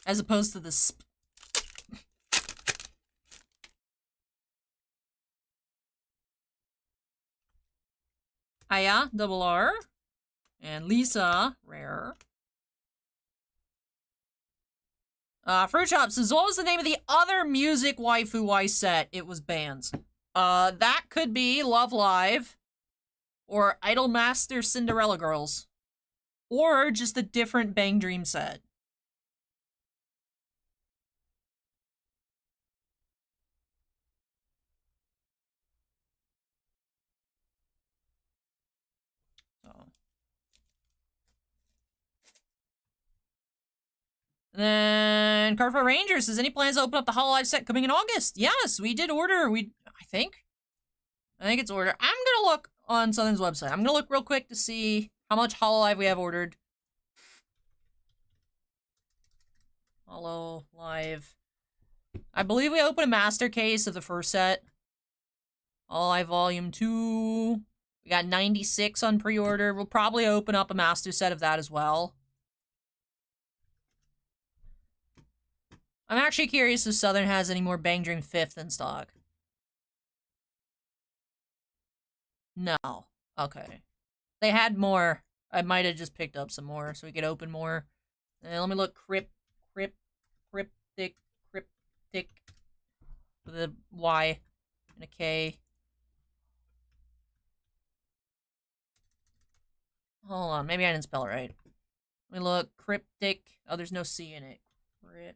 [SPEAKER 1] As opposed to the SP. Aya, double R. And Lisa, rare. Fruit Chop says, what was the name of the other music waifu Weiss set? It was bands. That could be Love Live. Or Idolmaster Cinderella Girls. Or just a different BanG Dream set. Then And Carver Rangers says, any plans to open up the Hololive set coming in August? Yes, we did order. I think it's ordered. I'm gonna look on Southern's website. I'm gonna look real quick to see how much Hololive we have ordered. Hololive. I believe we opened a master case of the first set. Hololive Volume 2. We got 96 on pre-order. We'll probably open up a master set of that as well. I'm actually curious if Southern has any more BanG Dream 5th in stock. No. Okay. They had more. I might have just picked up some more so we could open more. And let me look. Cryptic. With a Y and a K. Hold on. Maybe I didn't spell it right. Let me look. Cryptic. Oh, there's no C in it. Cryptic.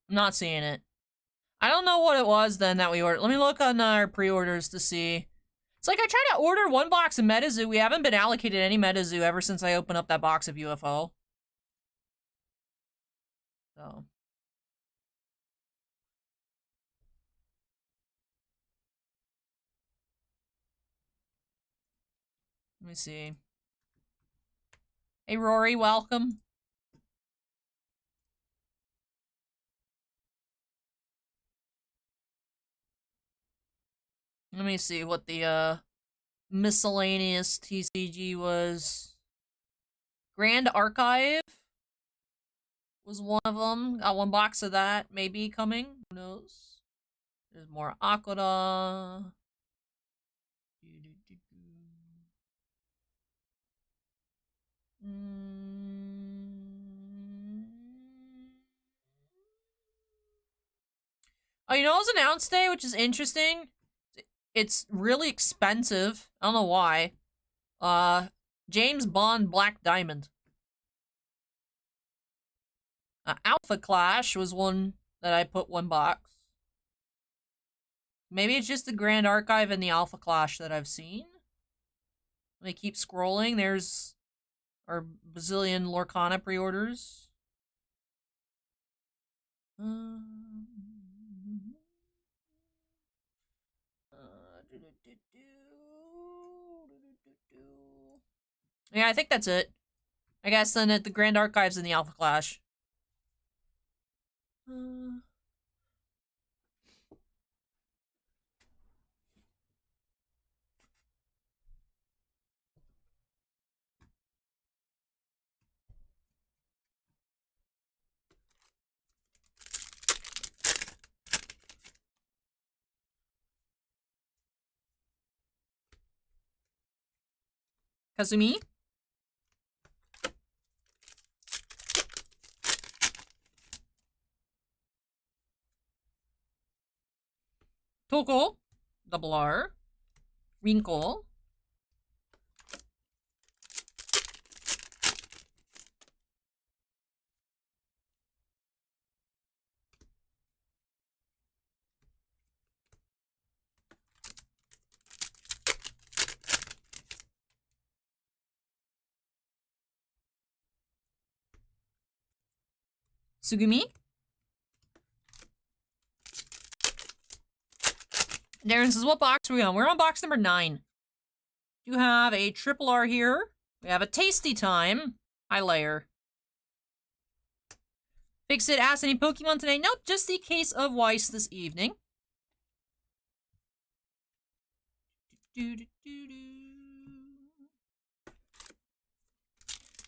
[SPEAKER 1] I'm not seeing it. I don't know what it was then that we ordered. Let me look on our pre-orders to see. It's like I tried to order one box of MetaZoo. We haven't been allocated any MetaZoo ever since I opened up that box of UFO. So. Let me see. Hey, Rory, welcome. Let me see what the, miscellaneous TCG was. Grand Archive was one of them. Got one box of that, maybe coming. Who knows? There's more Aquada. Oh, you know, it was announced today, which is interesting. It's really expensive. I don't know why. James Bond Black Diamond. Alpha Clash was one that I put one box. Maybe it's just the Grand Archive and the Alpha Clash that I've seen. Let me keep scrolling. There's our bazillion Lorcana pre-orders. Yeah, I think that's it. I guess then at the Grand Archives and the Alpha Clash. Kazumi? Toko, double R, Wrinkle, Sugumi. Darren says, what box are we on? We're on box number 9. You have a triple R here. We have a Tasty Time. High layer. Fix It asked any Pokemon today? Nope, just the case of Weiss this evening.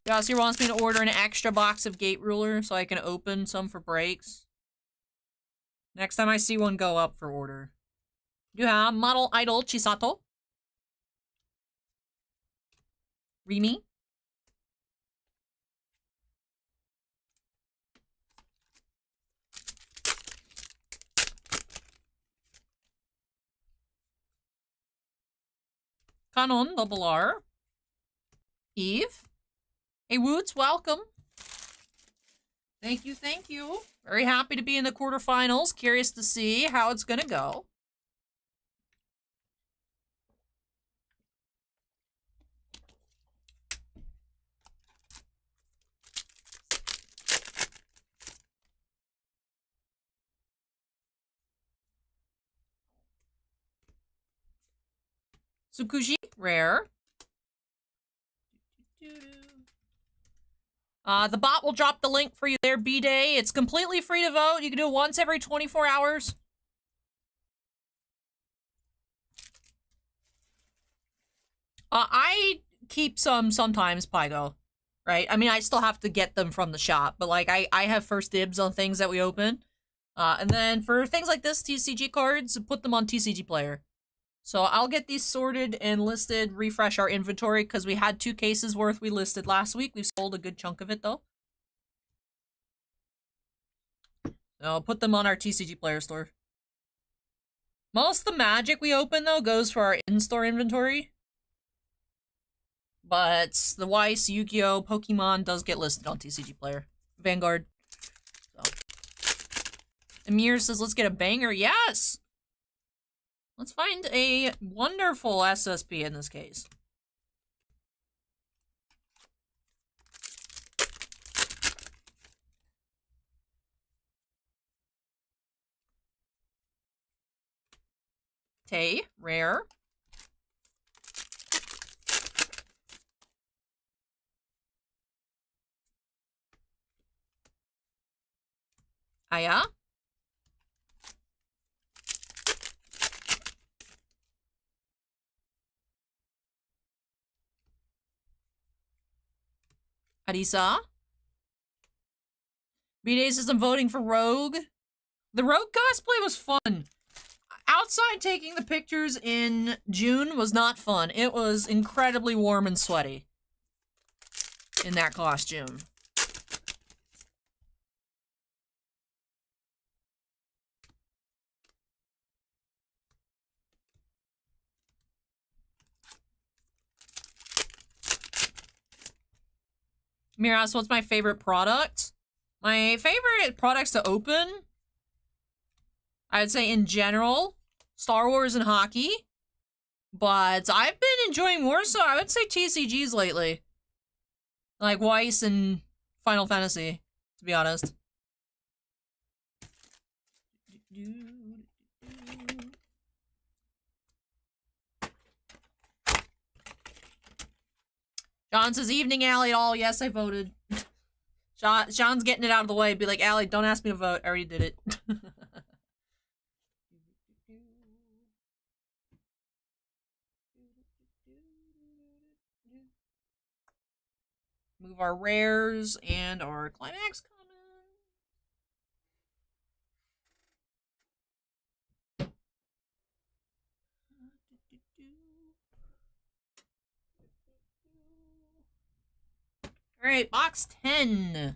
[SPEAKER 1] Joss wants me to order an extra box of Gate Ruler so I can open some for breaks. Next time I see one go up for order. You have Model Idol Chisato. Rimi. Kanon, double R. Eve. Hey, Woods, welcome. Thank you, thank you. Very happy to be in the quarterfinals. Curious to see how it's gonna go. Tsukuji, rare. The bot will drop the link for you there, B-Day. It's completely free to vote. You can do it once every 24 hours. I keep some sometimes, Pygo. Right? I mean, I still have to get them from the shop, but like, I have first dibs on things that we open. And then for things like this, TCG cards, put them on TCGPlayer. So I'll get these sorted and listed, refresh our inventory, because we had 2 cases worth we listed last week. We've sold a good chunk of it, though. So I'll put them on our TCGPlayer store. Most of the magic we open, though, goes for our in-store inventory. But the Weiss, Yu-Gi-Oh!, Pokemon does get listed on TCGPlayer. Vanguard. So. Amir says, let's get a banger. Yes! Let's find a wonderful SSP in this case. Tay, rare. Aya. Arisa. B-Day says I'm voting for Rogue. The Rogue cosplay was fun. Outside taking the pictures in June was not fun. It was incredibly warm and sweaty in that costume. Miras, what's my favorite product? My favorite products to open, I would say in general, Star Wars and hockey. But I've been enjoying more so, I would say TCGs lately. Like Weiss and Final Fantasy, to be honest. John says, evening, Allie, at all. Yes, I voted. Sean's getting it out of the way. Be like, Allie, don't ask me to vote. I already did it. Move our rares and our climax common. Alright, box 10.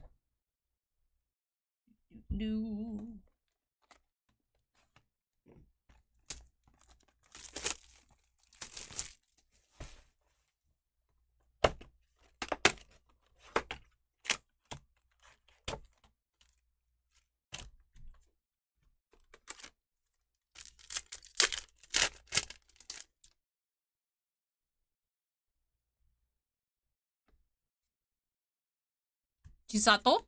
[SPEAKER 1] Chisato.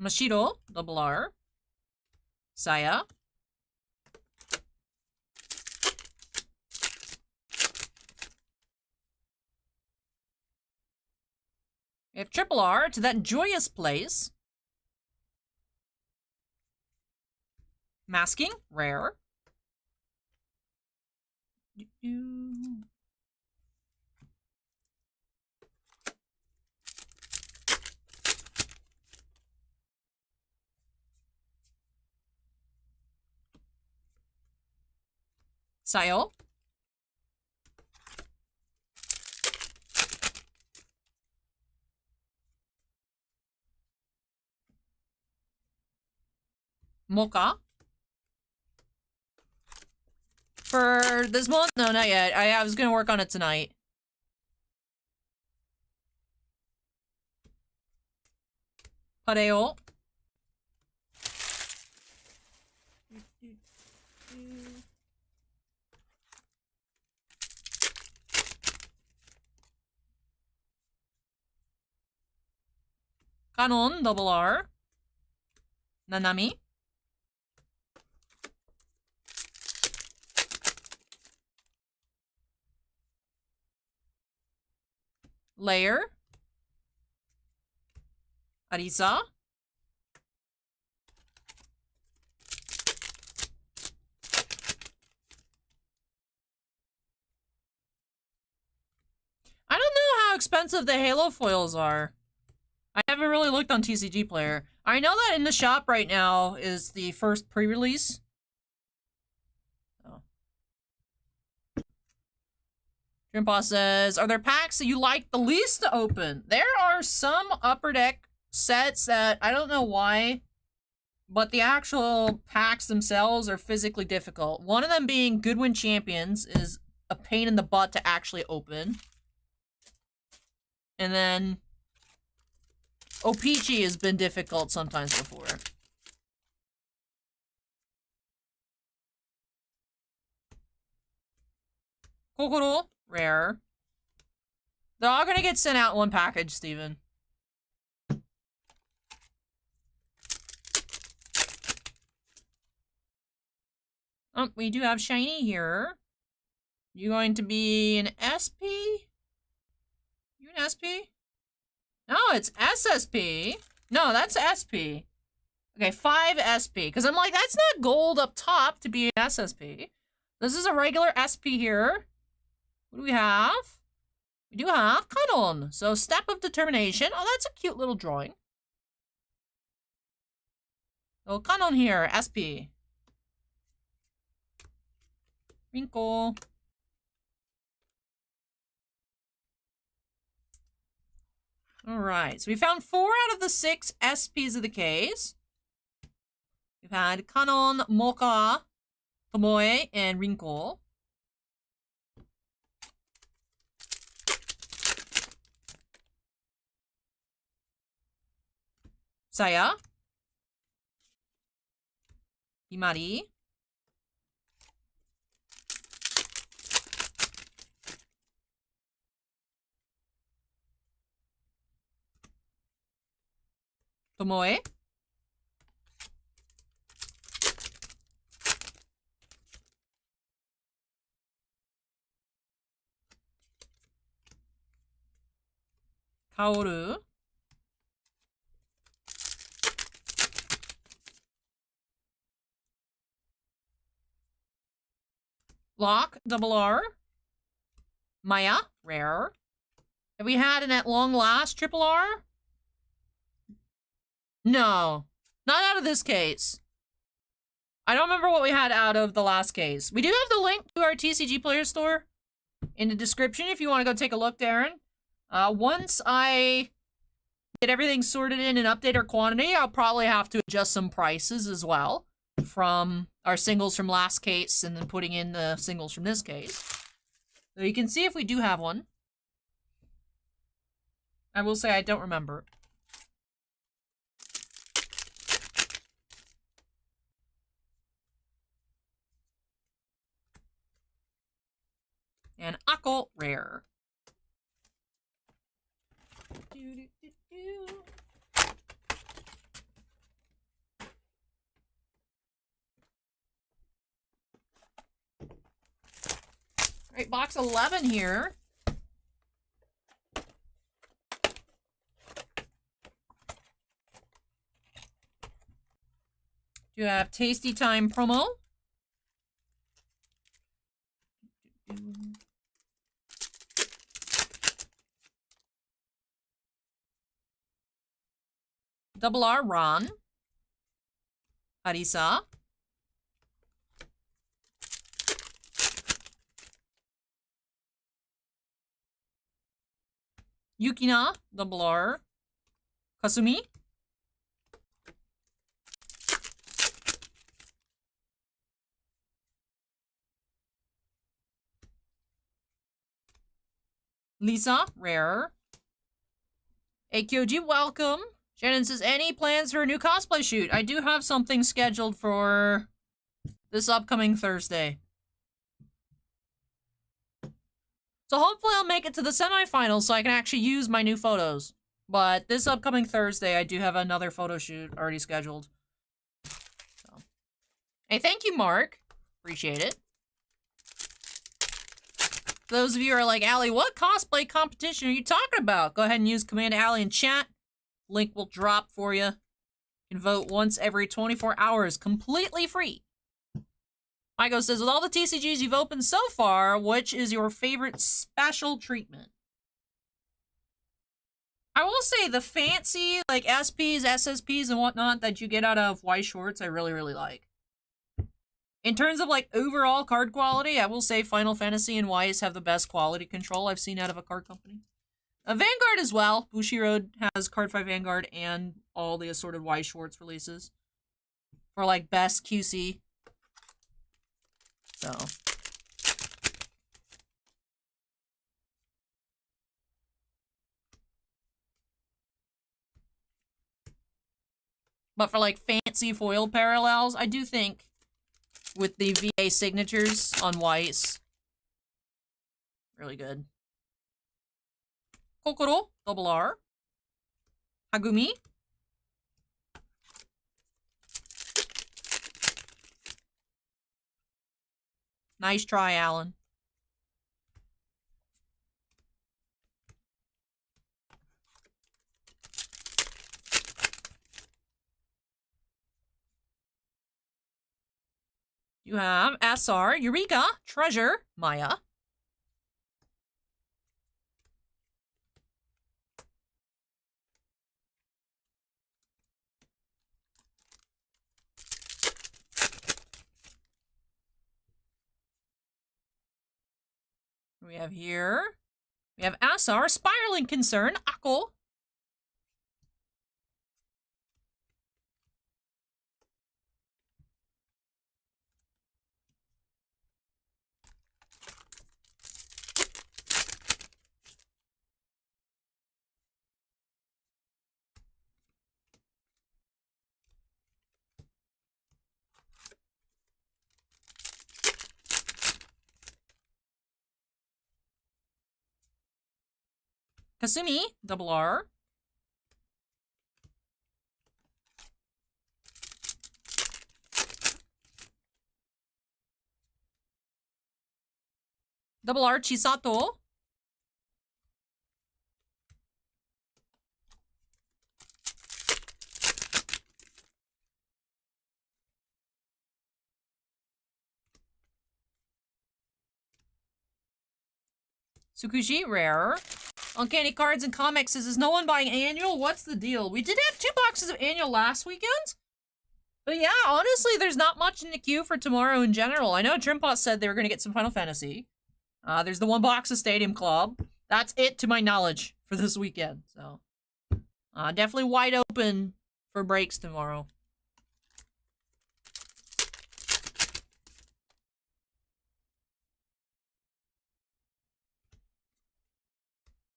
[SPEAKER 1] Mashiro, double R. Saya. We have triple R to that joyous place. Masking, rare. Sayo. Mocha. for this month? No, not yet. I was gonna work on it tonight. Pareo. Kanon, double R. Nanami. Layer. Arisa. I don't know how expensive the Halo foils are. I haven't really looked on TCGPlayer. I know that in the shop right now is the first pre-release. Oh. Dreampa says, are there packs that you like the least to open? There are some Upper Deck sets that I don't know why, but the actual packs themselves are physically difficult. One of them being Goodwin Champions is a pain in the butt to actually open. And then Opeachy has been difficult sometimes before. Kokoro, rare. They're all gonna get sent out in one package, Steven. Oh, we do have shiny here. You going to be an SP? You an SP? No, it's SSP. No, that's SP. Okay, 5 SP. Because I'm like, that's not gold up top to be an SSP. This is a regular SP here. What do we have? We do have Kanon. So, Step of Determination. Oh, that's a cute little drawing. So, Kanon here, SP. Wrinkle. Alright, so we found 4 out of the 6 SPs of the case. We've had Kanon, Mocha, Tomoe, and Wrinkle. Saya. Himari. Tomoe. Kaoru. Lock, double R. Maya, rare. Have we had an at long last triple R? No. Not out of this case. I don't remember what we had out of the last case. We do have the link to our TCGPlayer store in the description if you want to go take a look, Darren. Once I get everything sorted in and update our quantity, I'll probably have to adjust some prices as well from our singles from last case and then putting in the singles from this case. So you can see if we do have one. I will say I don't remember. And Akko, rare. Alright, box 11 here. You have Tasty Time promo. Double R, Ron. Arisa. Yukina, double R. Kasumi. Lisa, rare. AQG, welcome. Shannon says, any plans for a new cosplay shoot? I do have something scheduled for this upcoming Thursday. So hopefully I'll make it to the semifinals so I can actually use my new photos. But this upcoming Thursday, I do have another photo shoot already scheduled. So. Hey, thank you, Mark. Appreciate it. For those of you who are like, Allie, what cosplay competition are you talking about? Go ahead and use Command Allie in chat. Link will drop for you. You can vote once every 24 hours, completely free. Michael says, with all the TCGs you've opened so far, which is your favorite special treatment? I will say the fancy, like, SPs, SSPs, and whatnot that you get out of Weiss Schwarz, I really, really like. In terms of, like, overall card quality, I will say Final Fantasy and Weiss have the best quality control I've seen out of a card company. Vanguard as well. Bushiroad has Card 5 Vanguard and all the assorted Weiss Schwarz releases. For, like, best QC. So... But for, like, fancy foil parallels, I do think with the VA signatures on Weiss, really good. Kokoro, double R. Hagumi. Nice try, Alan. You have SR, Eureka, Treasure, Maya. We have here, we have SR, Spiraling Concern, Akko. Kasumi, double R. Double R, Chisato. Tsukushi, rare. Uncanny Cards and Comics says, is no one buying annual? What's the deal? We did have 2 boxes of annual last weekend. But yeah, honestly, there's not much in the queue for tomorrow in general. I know Trimpot said they were going to get some Final Fantasy. There's the 1 box of Stadium Club. That's it, to my knowledge, for this weekend. So, definitely wide open for breaks tomorrow.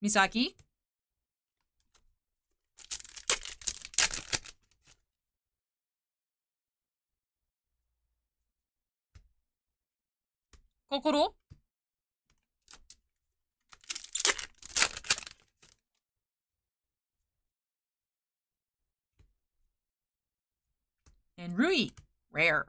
[SPEAKER 1] Misaki. Kokoro. And Rui, rare.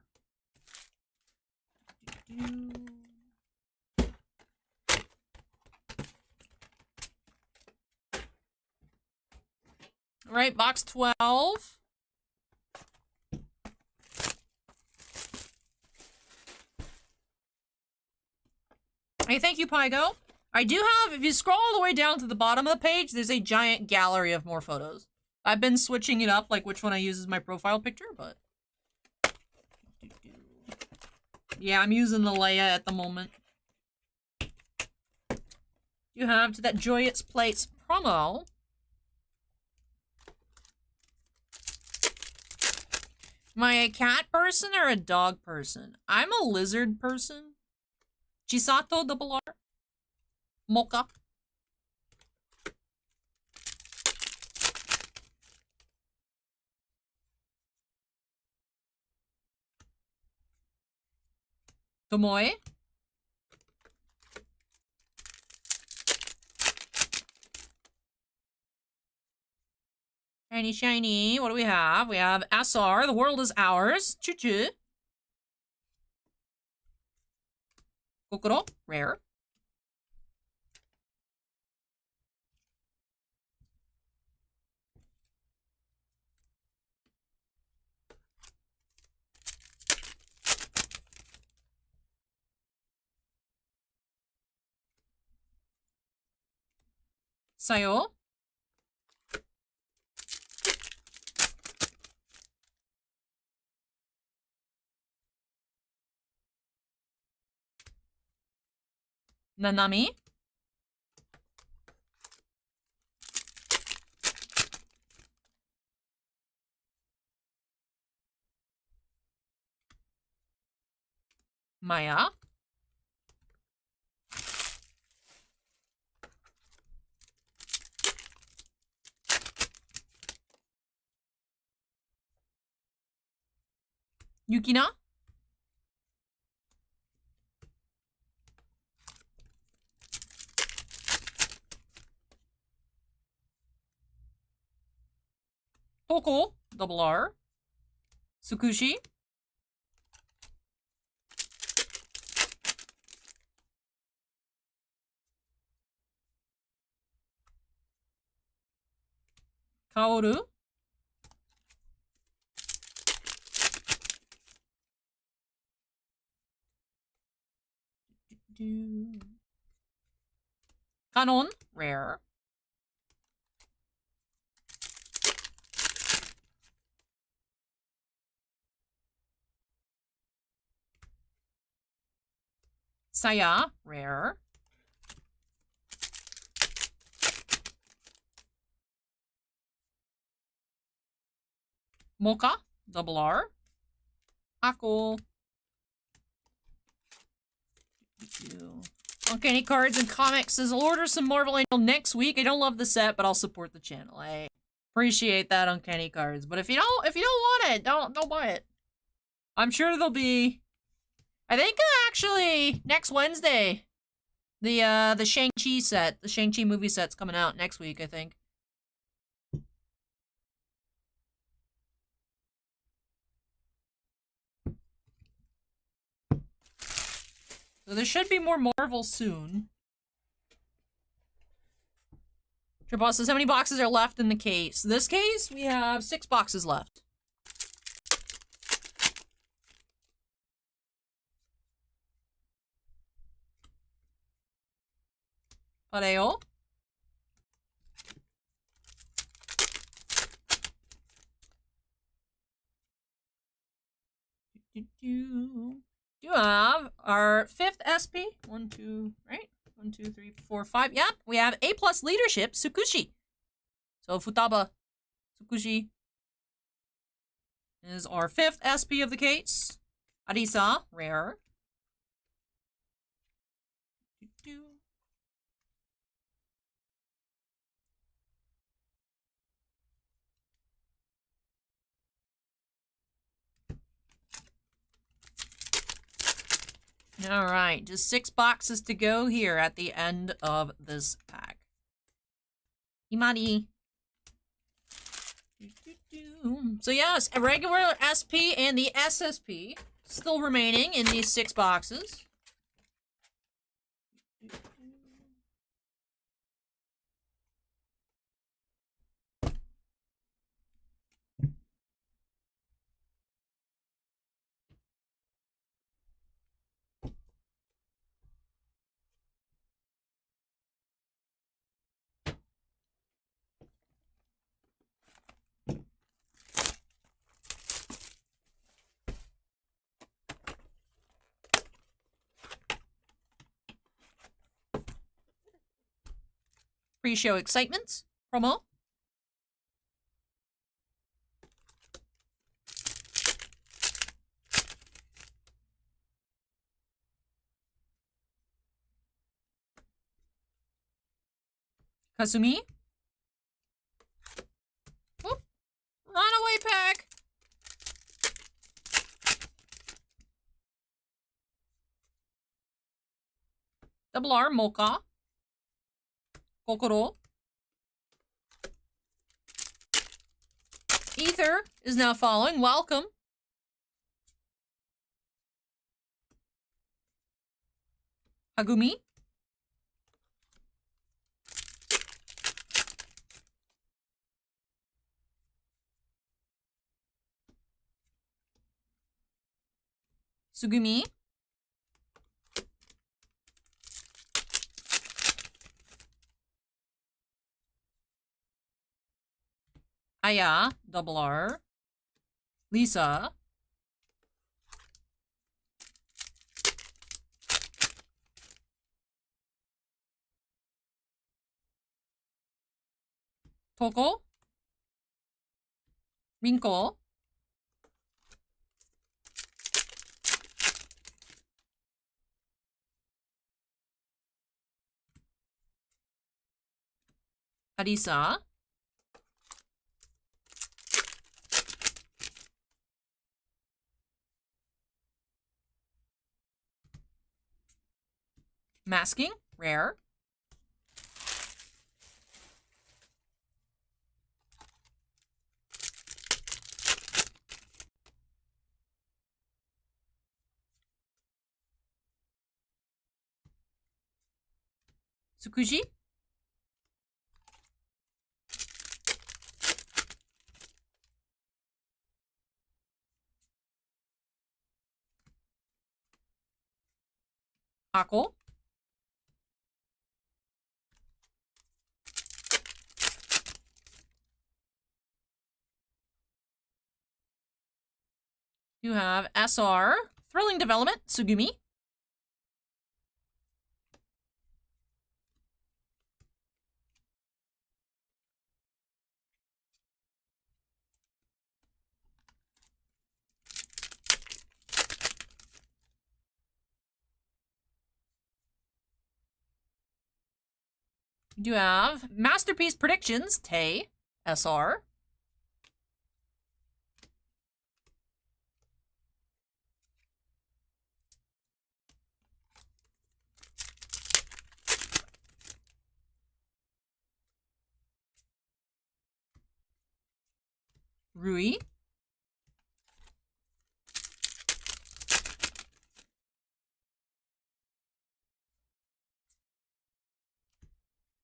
[SPEAKER 1] All right, box 12. Hey, thank you, Pygo. I do have, if you scroll all the way down to the bottom of the page, there's a giant gallery of more photos. I've been switching it up, like which one I use as my profile picture, but... Yeah, I'm using the Leia at the moment. You have to that Joyous Plates promo. Am I a cat person or a dog person? I'm a lizard person. Chisato double R. Mocha. Tomoe. Shiny, shiny. What do we have? We have SR. The world is ours. Choo-choo. Kokoro. Rare. Sayo. Nanami. Maya. Yukina. Toko. Double R. Tsukushi. Kaoru. Kanon. Rare. Saya. Rare. Mocha. Double R. Ako. Uncanny Cards and Comics says, I'll order some Marvel Angel next week. I don't love the set, but I'll support the channel. I appreciate that, Uncanny Cards. But if you don't want it, don't buy it. I'm sure there'll be, I think actually next Wednesday, the Shang-Chi set, the Shang-Chi movie set's coming out next week, I think. So there should be more Marvel soon. Triple says, how many boxes are left in the case? This case, we have 6 boxes left. Pareo. You have our 5th SP. 1, 2, right? 1, 2, 3, 4, 5. Yep, we have A+ leadership, Tsukushi. So Futaba Tsukushi is our 5th SP of the case. Arisa, rare. Alright, just 6 boxes to go here at the end of this pack. Imari. So yes, a regular SP and the SSP still remaining in these 6 boxes. Pre-show excitement promo. Kasumi. Whoop. Runaway pack. Double R, Mocha. Kokoro. Ether is now following. Welcome. Hagumi. Sugumi. Aya, double R. Lisa. Toko. Rinko. Harisa. Masking, rare. Tsukuji. Ako. You have SR, Thrilling Development, Sugumi. You do have Masterpiece Predictions, Tay, SR. Rui.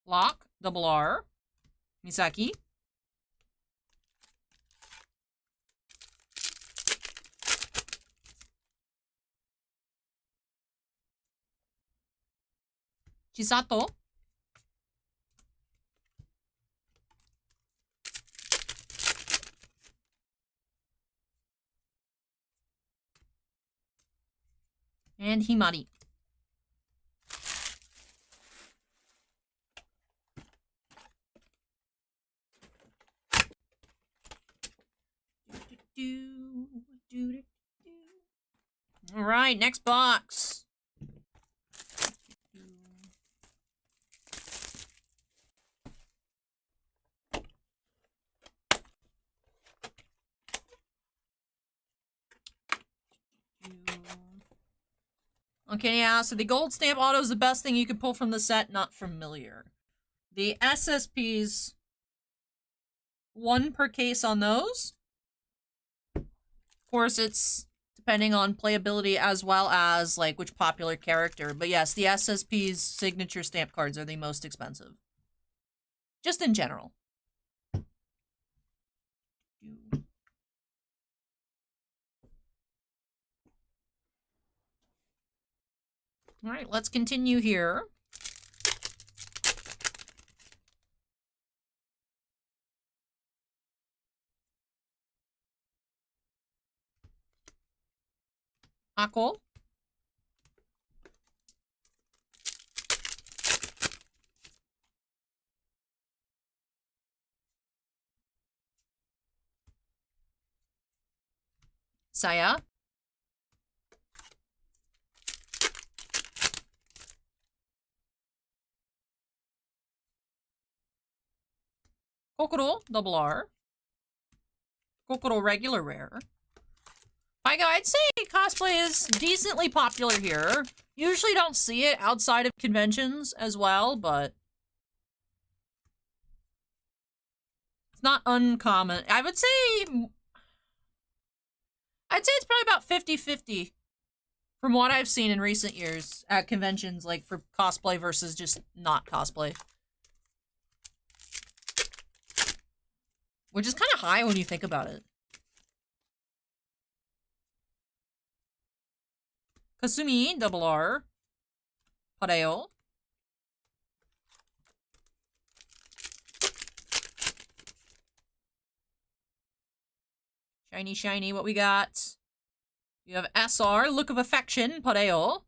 [SPEAKER 1] Lock, double R. Misaki. Chisato. And Himari. All right, next box. Okay, yeah, so the gold stamp auto is the best thing you could pull from the set, not familiar. The SSPs, 1 per case on those. Of course, it's depending on playability as well as, like, which popular character. But yes, the SSP's signature stamp cards are the most expensive. Just in general. All right, let's continue here. Ako. Saya. Kokoro, double R. Kokoro, regular rare. I'd say cosplay is decently popular here. Usually don't see it outside of conventions as well, but it's not uncommon. I'd say it's probably about 50-50 from what I've seen in recent years at conventions, like for cosplay versus just not cosplay. Which is kind of high when you think about it. Kasumi, double R. Pareo. Shiny, shiny, what we got? You have SR, Look of Affection, Pareo.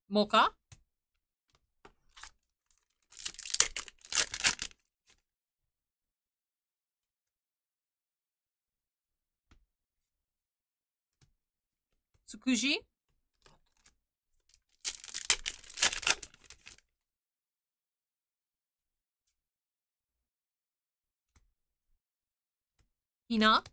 [SPEAKER 1] Mocha. Tsukushi. Hina.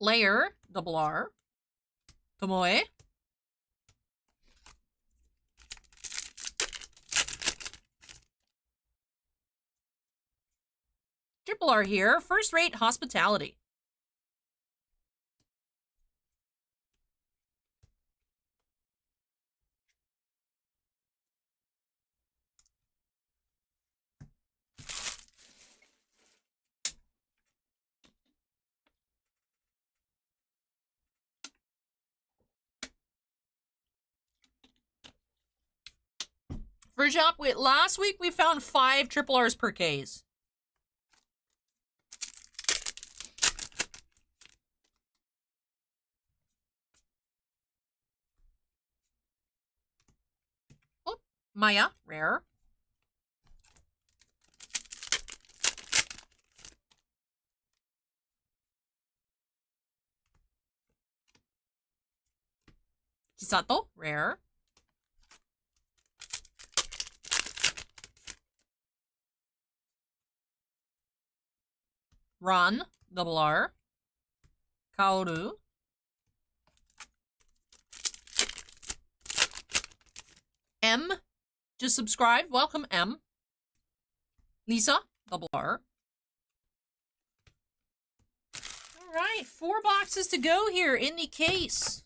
[SPEAKER 1] Layer, double R. Tomoe. Triple R here, First Rate Hospitality. For shop, last week we found 5 triple R's per case. Oh, Maya, rare. Chisato, rare. Ron, double R. Kaoru. M, just subscribe. Welcome, M. Lisa, double R. All right, 4 boxes to go here in the case.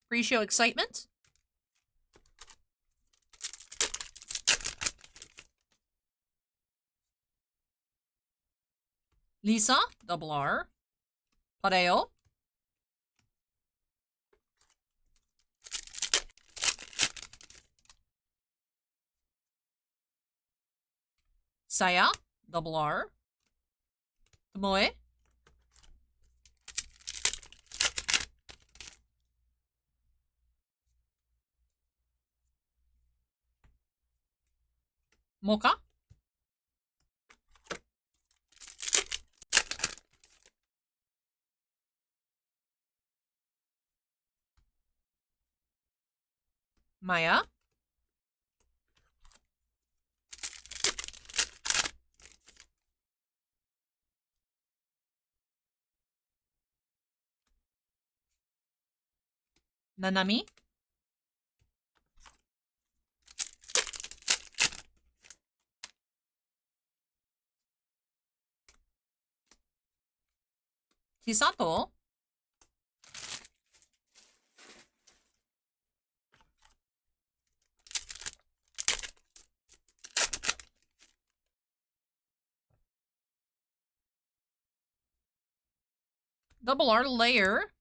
[SPEAKER 1] Pre-show excitement. Lisa, double R. Pareo. Saya, double R. Tomoe. Mocha. Maya. Nanami. Chisato. Double R layer.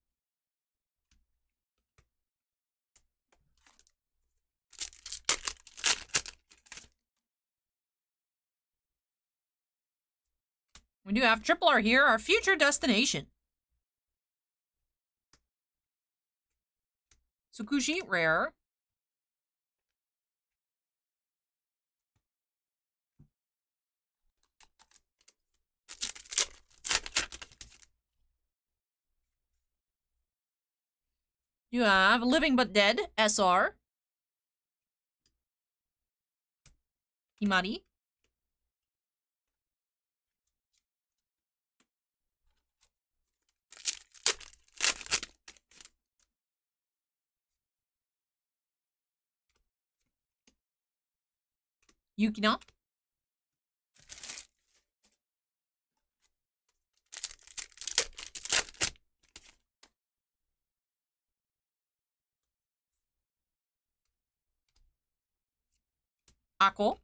[SPEAKER 1] We do have triple R here, our future destination. Tsukushi, rare. You have Living But Dead, SR. Himari. Yukina. Ako.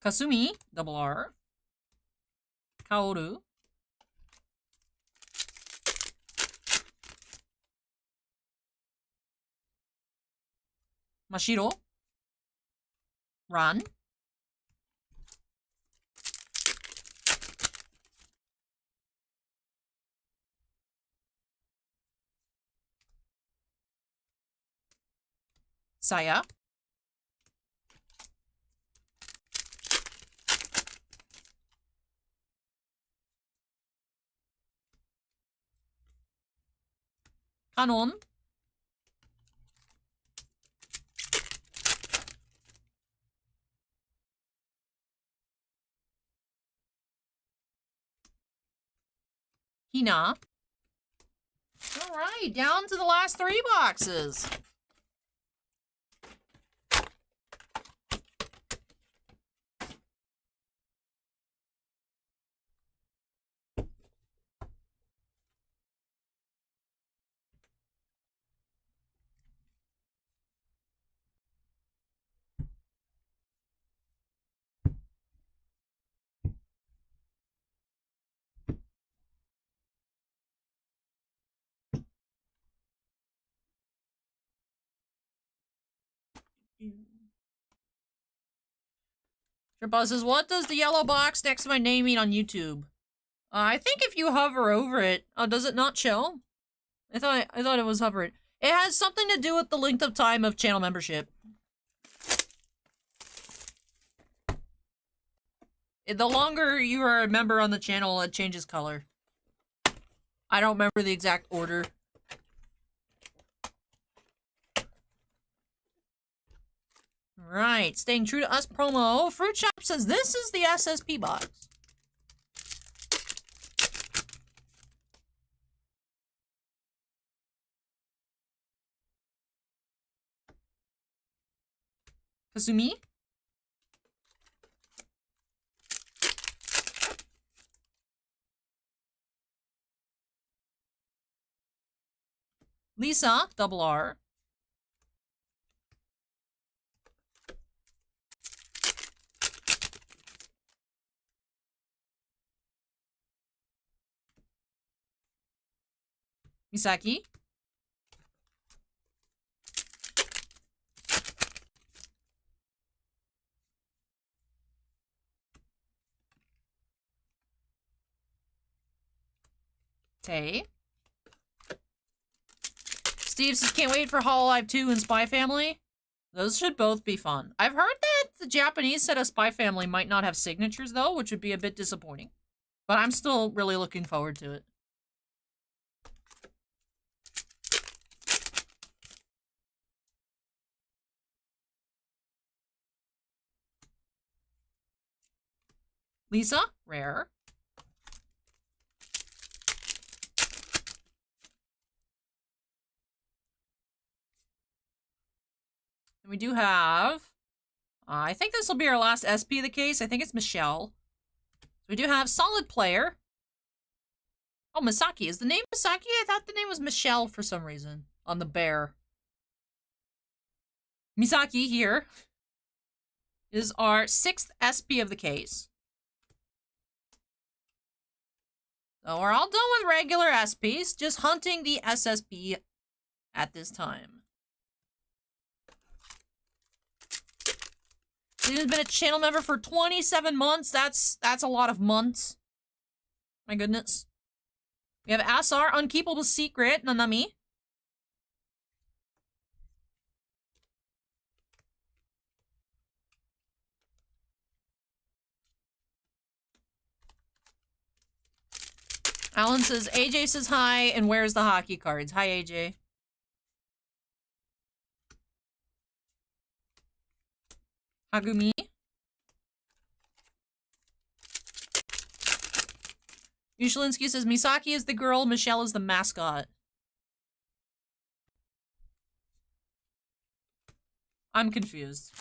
[SPEAKER 1] Kasumi, double R. Kaoru. Mashiro. Ran. Saya. Kanon. Hina. All right, down to the last 3 boxes. Trippa says, what does the yellow box next to my name mean on YouTube? I think if you hover over it, oh, does it not show? I thought it was hovering. It has something to do with the length of time of channel membership. The longer you are a member on the channel, it changes color. I don't remember the exact order. Right, staying true to us promo. Fruit Shop says this is the SSP box. Kasumi. Lisa, double R. Misaki. Tay. Steve says, can't wait for Hololive 2 and Spy Family. Those should both be fun. I've heard that the Japanese set of Spy Family might not have signatures, though, which would be a bit disappointing. But I'm still really looking forward to it. Lisa, rare. And we do have, I think this will be our last SP of the case. I think it's Michelle. So we do have Solid Player. Oh, Misaki. Is the name Misaki? I thought the name was Michelle for some reason on the bear. Misaki here. is our 6th SP of the case. So we're all done with regular SPs, just hunting the SSP at this time. He's been a channel member for 27 months. That's a lot of months. My goodness. We have SR, Unkeepable Secret, Nanami. Alan says, AJ says hi, and where's the hockey cards? Hi, AJ. Hagumi. Ushalinsky says, Misaki is the girl, Michelle is the mascot. I'm confused.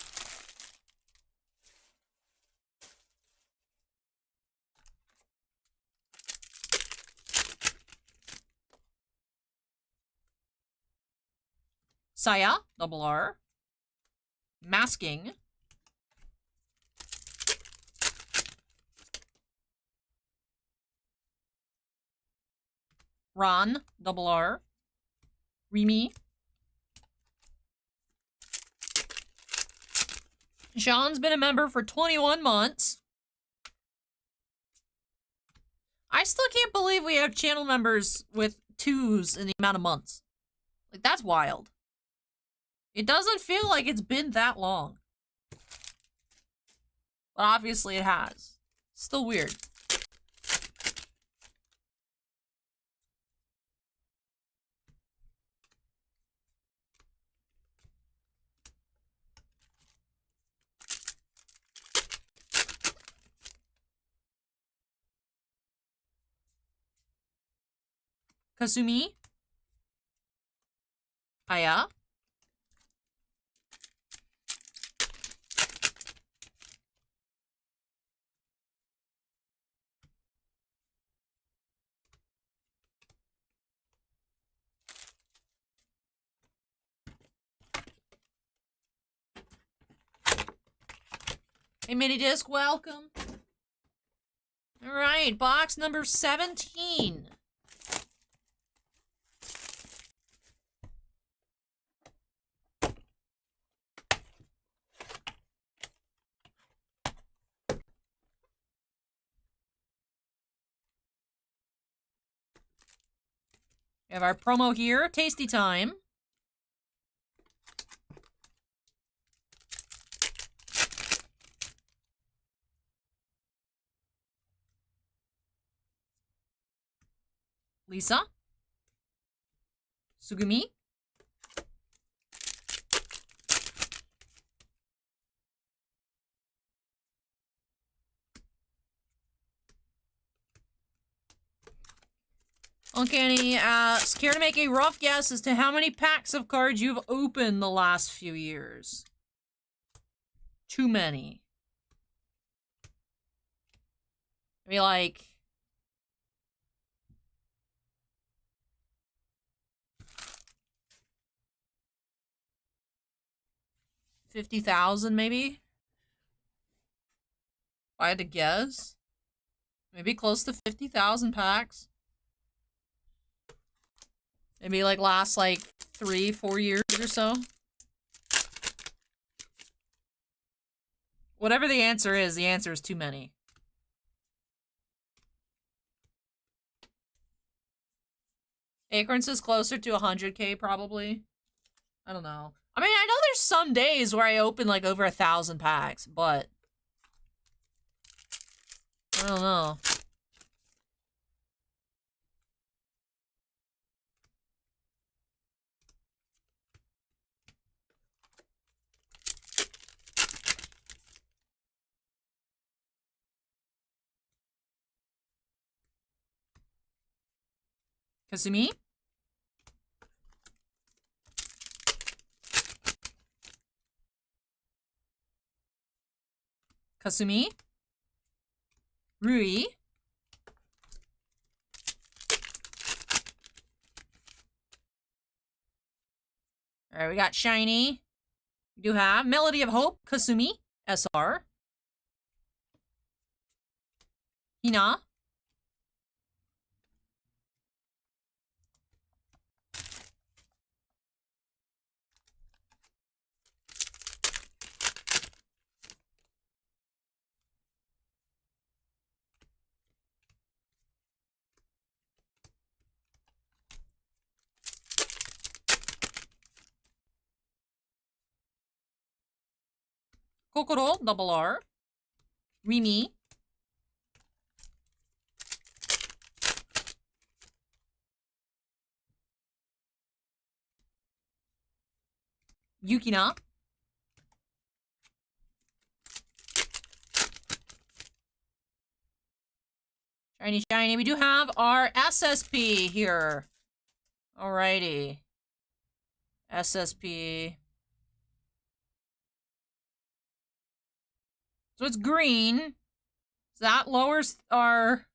[SPEAKER 1] Saya, double R. Masking. Ron, double R. Remy. Sean's been a member for 21 months. I still can't believe we have channel members with 2s in the amount of months. Like, that's wild. It doesn't feel like it's been that long. But obviously it has. Still weird. Kasumi. Aya. Hey, Mini Disc, welcome. All right, box number 17. We have our promo here, Tasty Time. Lisa. Sugumi. Uncanny asks, care to make a rough guess as to how many packs of cards you've opened the last few years? Too many. Maybe like... 50,000 maybe? If I had to guess. Maybe close to 50,000 packs. Maybe like last like 3-4 years or so. Whatever the answer is too many. Acorns is closer to 100K probably. I don't know. I mean, I know there's some days where I open like over 1,000 packs, but I don't know. Kasumi? Kasumi? Rui? Alright, we got Shiny. We do have Melody of Hope, Kasumi. SR. Hina. Kokoro, double R. Rimi. Yukina. Shiny, shiny. We do have our SSP here. Alrighty. SSP. So it's green. So that lowers our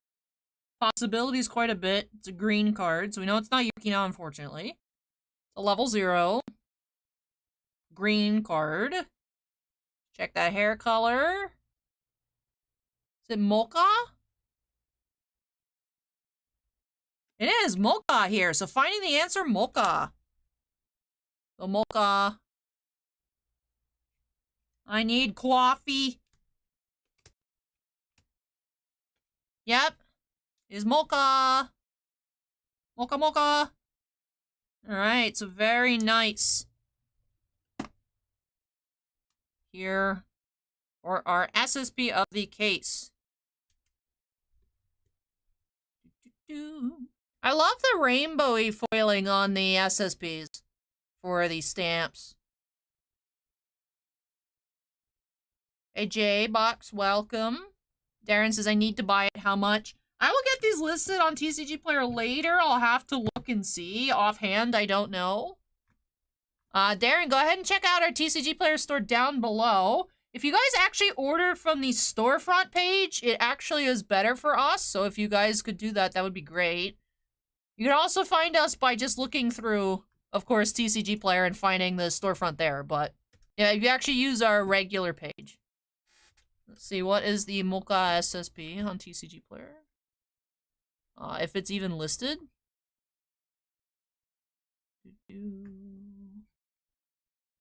[SPEAKER 1] possibilities quite a bit. It's a green card, so we know it's not Yukina, unfortunately. It's a level 0. Green card. Check that hair color. Is it mocha? It is mocha here, so finding the answer, mocha. So mocha. I need coffee. Yep. Is mocha. Mocha, mocha. Alright, so very nice. Here for our SSP of the case. I love the rainbowy foiling on the SSPs for these stamps. AJ box, welcome. Darren says, I need to buy it. How much? I will get these listed on TCGPlayer later. I'll have to look and see. Offhand, I don't know. Darren, go ahead and check out our TCGPlayer store down below. If you guys actually order from the storefront page, it actually is better for us. So if you guys could do that, that would be great. You can also find us by just looking through, of course, TCGPlayer and finding the storefront there. But yeah, if you actually use our regular page. Let's see, what is the Mocha SSP on TCGPlayer? If it's even listed.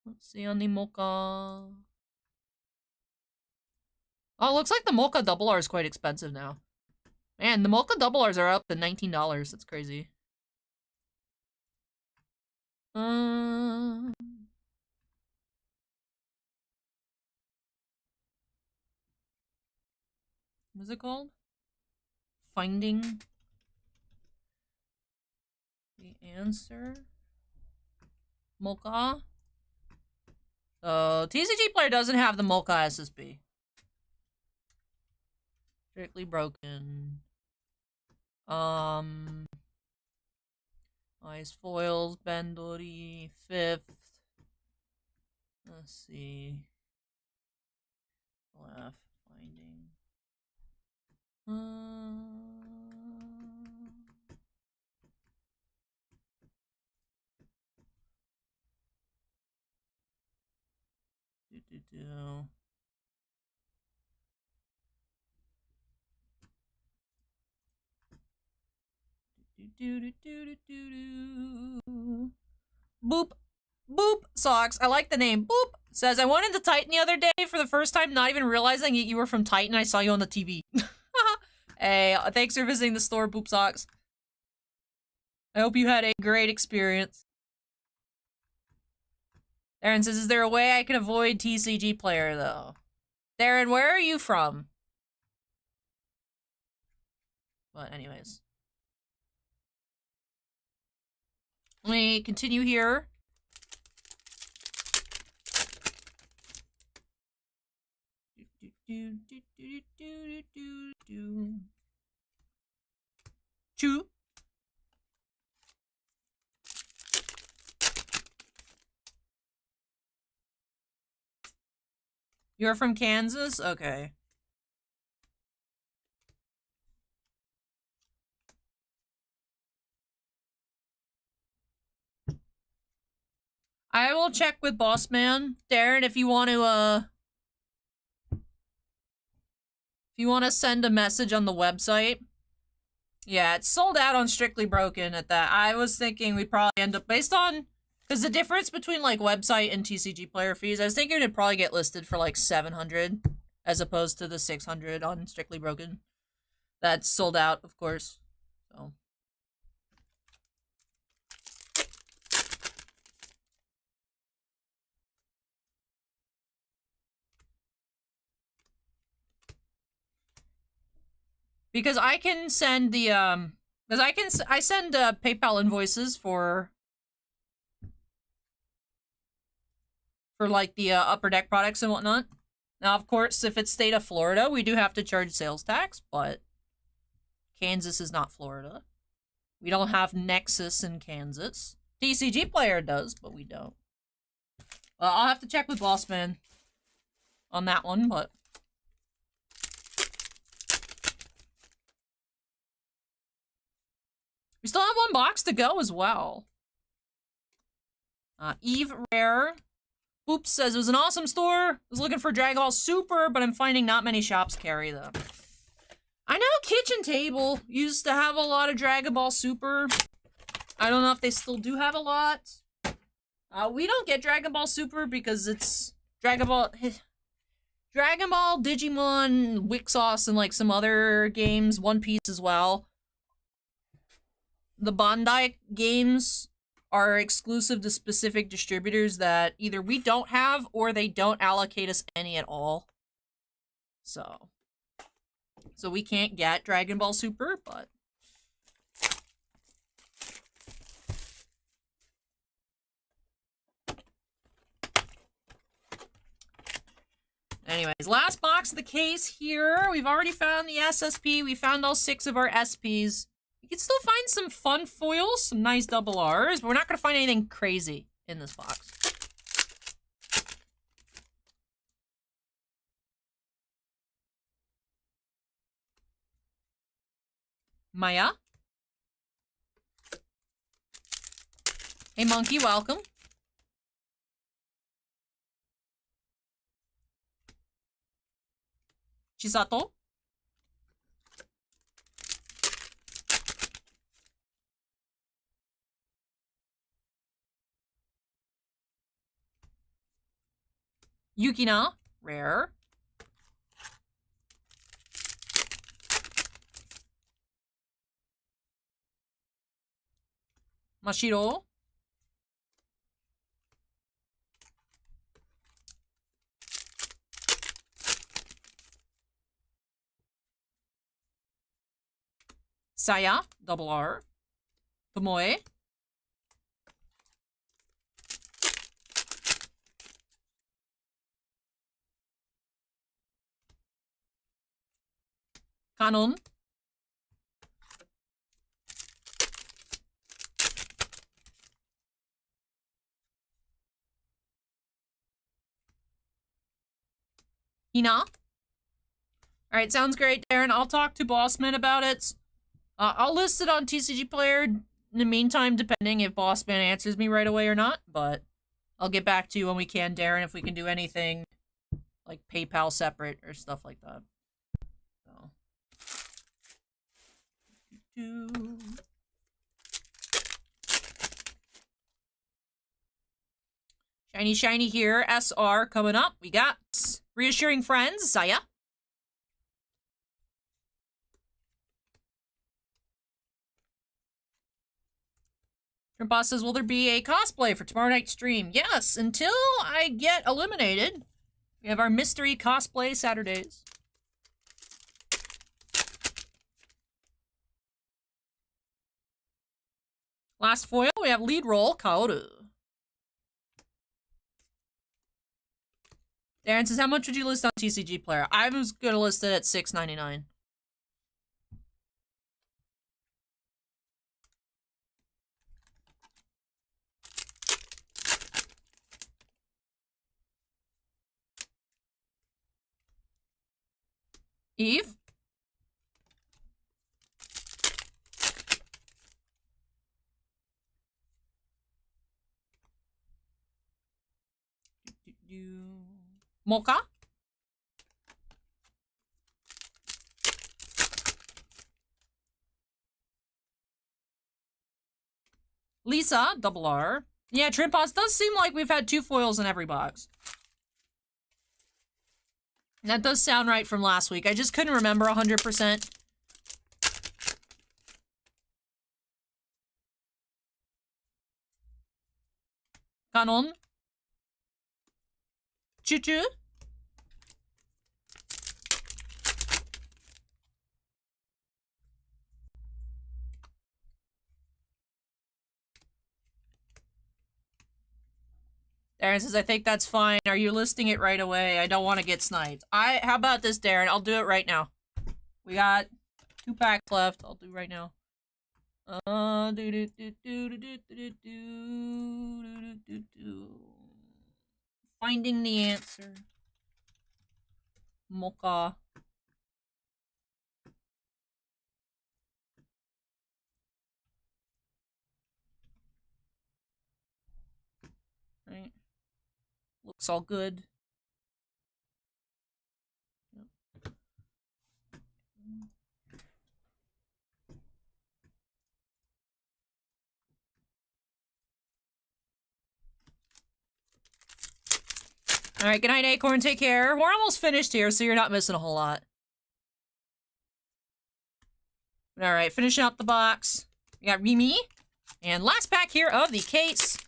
[SPEAKER 1] Let's see on the Mocha. Oh, it looks like the Mocha double R is quite expensive now. Man, the Mocha double Rs are up to $19. That's crazy. What's it called? Finding the answer. Mocha. So TCGPlayer doesn't have the Mocha SSP. Strictly broken. Ice foils, Bandori, 5th. Let's see. Left finding. Boop. Boop Socks. I like the name. Boop says, I went into Titan the other day for the first time, not even realizing you were from Titan. I saw you on the TV. Hey, thanks for visiting the store, Boop Socks. I hope you had a great experience. Darren says, is there a way I can avoid TCGPlayer, though? Darren, where are you from? But anyways. Let me continue here. Choo. You're from Kansas? Okay. I will check with Boss Man. Darren, if you want to, If you want to send a message on the website. Yeah, it's sold out on Strictly Broken at that. I was thinking we'd probably end up based on... Because the difference between, like, website and TCGPlayer fees, I was thinking it'd probably get listed for, like, 700 as opposed to the 600 on Strictly Broken. That's sold out, of course. So... Because I can send the, because I send, PayPal invoices for like, the, Upper Deck products and whatnot. Now, of course, if it's state of Florida, we do have to charge sales tax, but Kansas is not Florida. We don't have Nexus in Kansas. TCGPlayer does, but we don't. I'll have to check with Bossman on that one, but... We still have one box to go as well. Eve Rare. Oops says, it was an awesome store. I was looking for Dragon Ball Super, but I'm finding not many shops carry them. I know Kitchen Table used to have a lot of Dragon Ball Super. I don't know if they still do have a lot. We don't get Dragon Ball Super because it's Dragon Ball, Digimon, Wixos, and like some other games, One Piece as well. The Bandai games are exclusive to specific distributors that either we don't have or they don't allocate us any at all. So we can't get Dragon Ball Super, but... Anyways, last box of the case here. We've already found the SSP. We found all 6 of our SPs. You can still find some fun foils, some nice double Rs, but we're not going to find anything crazy in this box. Maya. Hey, Monkey, welcome. Chisato. Yukina, rare. Mashiro. Saya, double R. Tomoe. Kanon. Hina. Alright, sounds great, Darren. I'll talk to Bossman about it. I'll list it on TCGPlayer in the meantime, depending if Bossman answers me right away or not, but I'll get back to you when we can, Darren, if we can do anything like PayPal separate or stuff like that. So. Shiny, shiny here. SR coming up. We got Reassuring Friends, Saya. Boss says, will there be a cosplay for tomorrow night's stream? Yes, until I get eliminated. We have our mystery cosplay Saturdays. Last foil, we have lead roll, Kaoru. Darren says, how much would you list on TCGPlayer? I was gonna list it at $6.99. Eve? Mocha? Lisa, double R. Yeah, Trimpots does seem like we've had 2 foils in every box. That does sound right from last week. I just couldn't remember 100%. Canon. Choo-choo. Darren says, I think that's fine. Are you listing it right away? I don't want to get sniped. How about this, Darren? I'll do it right now. We got 2 packs left. I'll do right now. Finding the answer. Mocha. Right. Looks all good. Alright, good night, Acorn. Take care. We're almost finished here, so you're not missing a whole lot. Alright, finishing up the box. We got Remy. And last pack here of the case.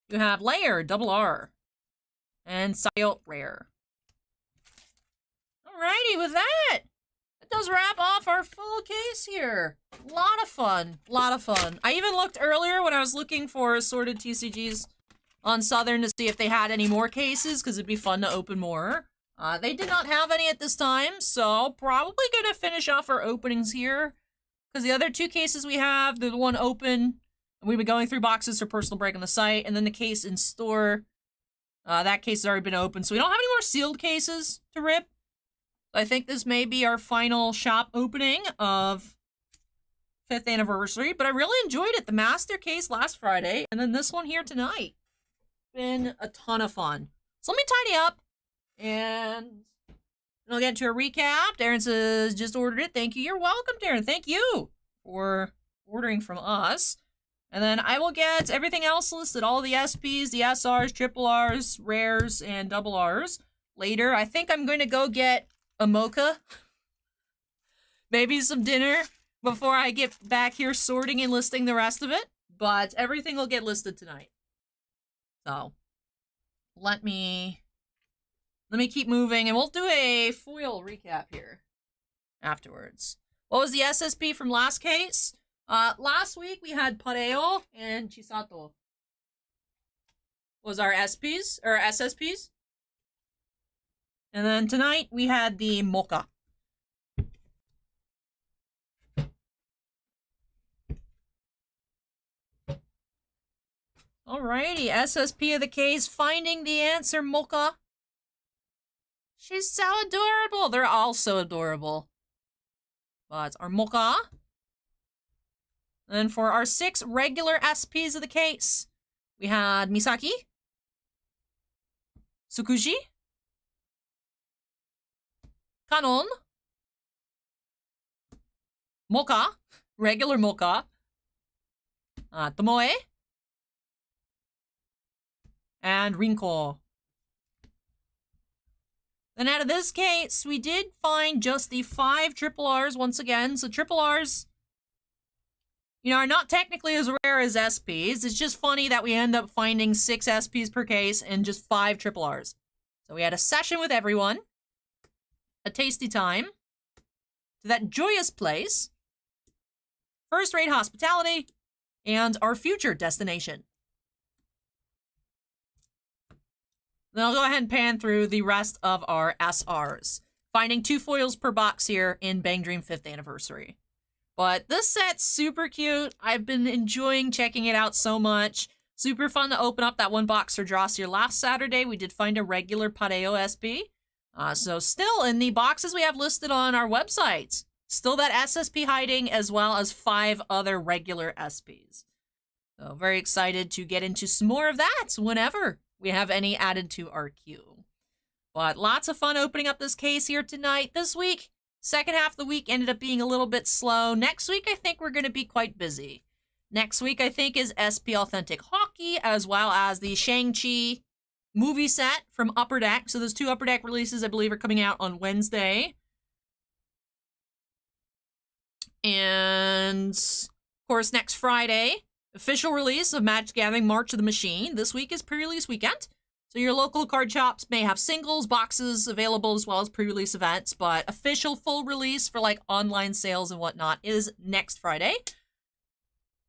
[SPEAKER 1] You have Layer, double R. And Sayot, rare. Alrighty, with that, it does wrap off our full case here. Lot of fun. Lot of fun. I even looked earlier when I was looking for assorted TCGs on Southern to see if they had any more cases, because it'd be fun to open more. They did not have any at this time, so probably gonna finish off our openings here. Because the other 2 cases we have, the one open, and we've been going through boxes for personal break on the site, and then the case in store. That case has already been opened, so we don't have any more sealed cases to rip. I think this may be our final shop opening of 5th anniversary, but I really enjoyed it. The master case last Friday, and then this one here tonight. Been a ton of fun. So let me tidy up, and I'll get into a recap. Darren says, just ordered it. Thank you. You're welcome, Darren. Thank you for ordering from us. And then I will get everything else listed, all the SPs, the SRs, triple Rs, rares, and double Rs later. I think I'm going to go get a mocha, maybe some dinner before I get back here sorting and listing the rest of it, but everything will get listed tonight. So let me keep moving, and we'll do a foil recap here afterwards. What was the SSP from last case? Last week we had Pareo and Chisato. Was our SPs or SSPs? And then tonight we had the Mocha. Alrighty, SSP of the case, finding the answer, Mocha. She's so adorable. They're all so adorable. But our Mocha. And then for our 6 regular SPs of the case, we had Misaki, Tsukushi, Kanon, Mocha, regular Mocha, Tomoe, and Rinko. Then out of this case, we did find just the 5 triple Rs once again. So triple Rs, you know, are not technically as rare as SPs. It's just funny that we end up finding 6 SPs per case and just 5 triple Rs. So we had a session with everyone, a tasty time, to that joyous place, first-rate hospitality, and our future destination. Then I'll go ahead and pan through the rest of our SRs, finding 2 foils per box here in BanG Dream 5th anniversary. But this set's super cute. I've been enjoying checking it out so much. Super fun to open up that one box for Drossier. Last Saturday, we did find a regular Pareo SP. So still in the boxes we have listed on our website, still that SSP hiding, as well as 5 other regular SPs. So very excited to get into some more of that whenever we have any added to our queue. But lots of fun opening up this case here tonight. This week, Second half of the week ended up being a little bit slow. Next week, I think we're going to be quite busy. Next week, I think, is SP Authentic Hockey, as well as the Shang-Chi movie set from Upper Deck. So those 2 Upper Deck releases, I believe, are coming out on Wednesday. And, of course, next Friday, official release of Magic Gathering March of the Machine. This week is pre-release weekend. So your local card shops may have singles, boxes available, as well as pre-release events, but official full release for like online sales and whatnot is next Friday.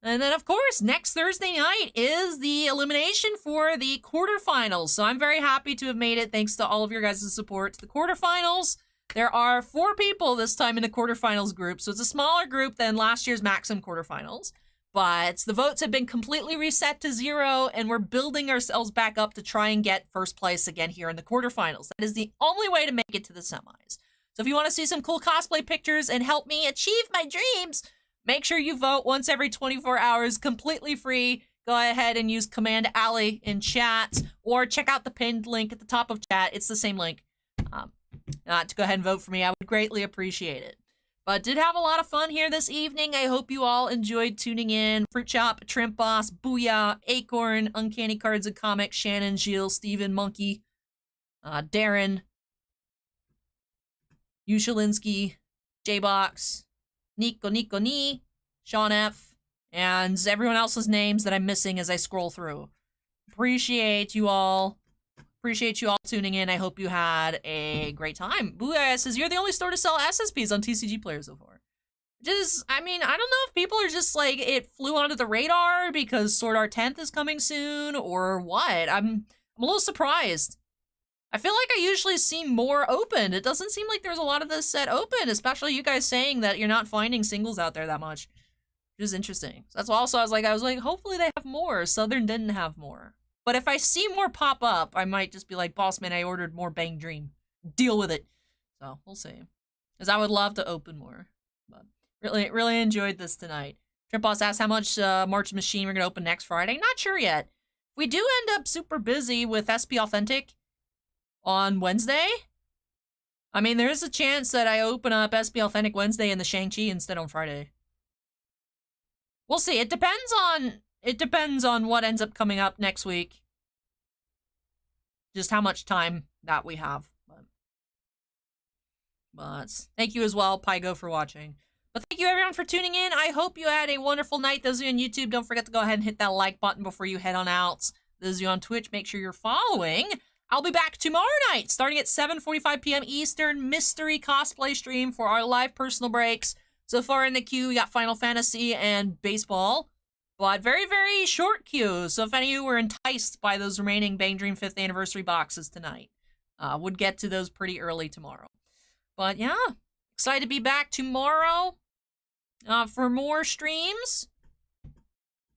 [SPEAKER 1] And then, of course, next Thursday night is the elimination for the quarterfinals. So I'm very happy to have made it, thanks to all of your guys' support, to the quarterfinals. There are 4 people this time in the quarterfinals group, so it's a smaller group than last year's Maximum quarterfinals. But the votes have been completely reset to 0, and we're building ourselves back up to try and get first place again here in the quarterfinals. That is the only way to make it to the semis. So if you want to see some cool cosplay pictures and help me achieve my dreams, make sure you vote once every 24 hours, completely free. Go ahead and use Command Alley in chat, or check out the pinned link at the top of chat. It's the same link. To go ahead and vote for me, I would greatly appreciate it. But did have a lot of fun here this evening. I hope you all enjoyed tuning in. Fruit Chop, Trimp Boss, Booyah, Acorn, Uncanny Cards and Comics, Shannon, Gilles, Steven, Monkey, Darren, Ushalinsky, J-Box, Nico Ni, Sean F, and everyone else's names that I'm missing as I scroll through. Appreciate you all. Appreciate you all tuning in. I hope you had a great time. Booyah says, you're the only store to sell SSPs on TCGPlayer so far. Just, I mean, I don't know if people are just like, it flew onto the radar because Sword Art 10th is coming soon or what. I'm a little surprised. I feel like I usually see more open. It doesn't seem like there's a lot of this set open, especially you guys saying that you're not finding singles out there that much, which is interesting. So that's why also I was like, hopefully they have more. Southern didn't have more. But if I see more pop up, I might just be like, boss man, I ordered more BanG Dream. Deal with it. So we'll see. Because I would love to open more. But really enjoyed this tonight. Trip Boss asks how much March Machine we're going to open next Friday. Not sure yet. If we do end up super busy with SP Authentic on Wednesday, I mean, there is a chance that I open up SP Authentic Wednesday and the Shang-Chi instead on Friday. We'll see. It depends on what ends up coming up next week. Just how much time that we have. But thank you as well, Pygo, for watching. But thank you everyone for tuning in. I hope you had a wonderful night. Those of you on YouTube, don't forget to go ahead and hit that like button before you head on out. Those of you on Twitch, make sure you're following. I'll be back tomorrow night, starting at 7:45 p.m. Eastern, mystery cosplay stream for our live personal breaks. So far in the queue, we got Final Fantasy and baseball. But very, very short queue, so if any of you were enticed by those remaining BanG Dream 5th anniversary boxes tonight, would get to those pretty early tomorrow. But yeah, excited to be back tomorrow for more streams.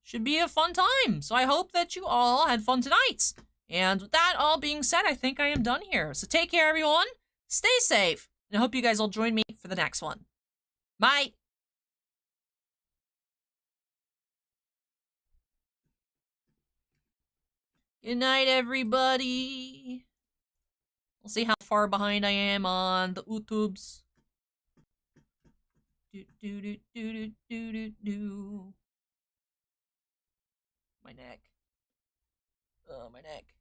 [SPEAKER 1] Should be a fun time, so I hope that you all had fun tonight. And with that all being said, I think I am done here. So take care, everyone, stay safe, and I hope you guys will join me for the next one. Bye! Good night, everybody. We'll see how far behind I am on the YouTubes. My neck. Oh, my neck.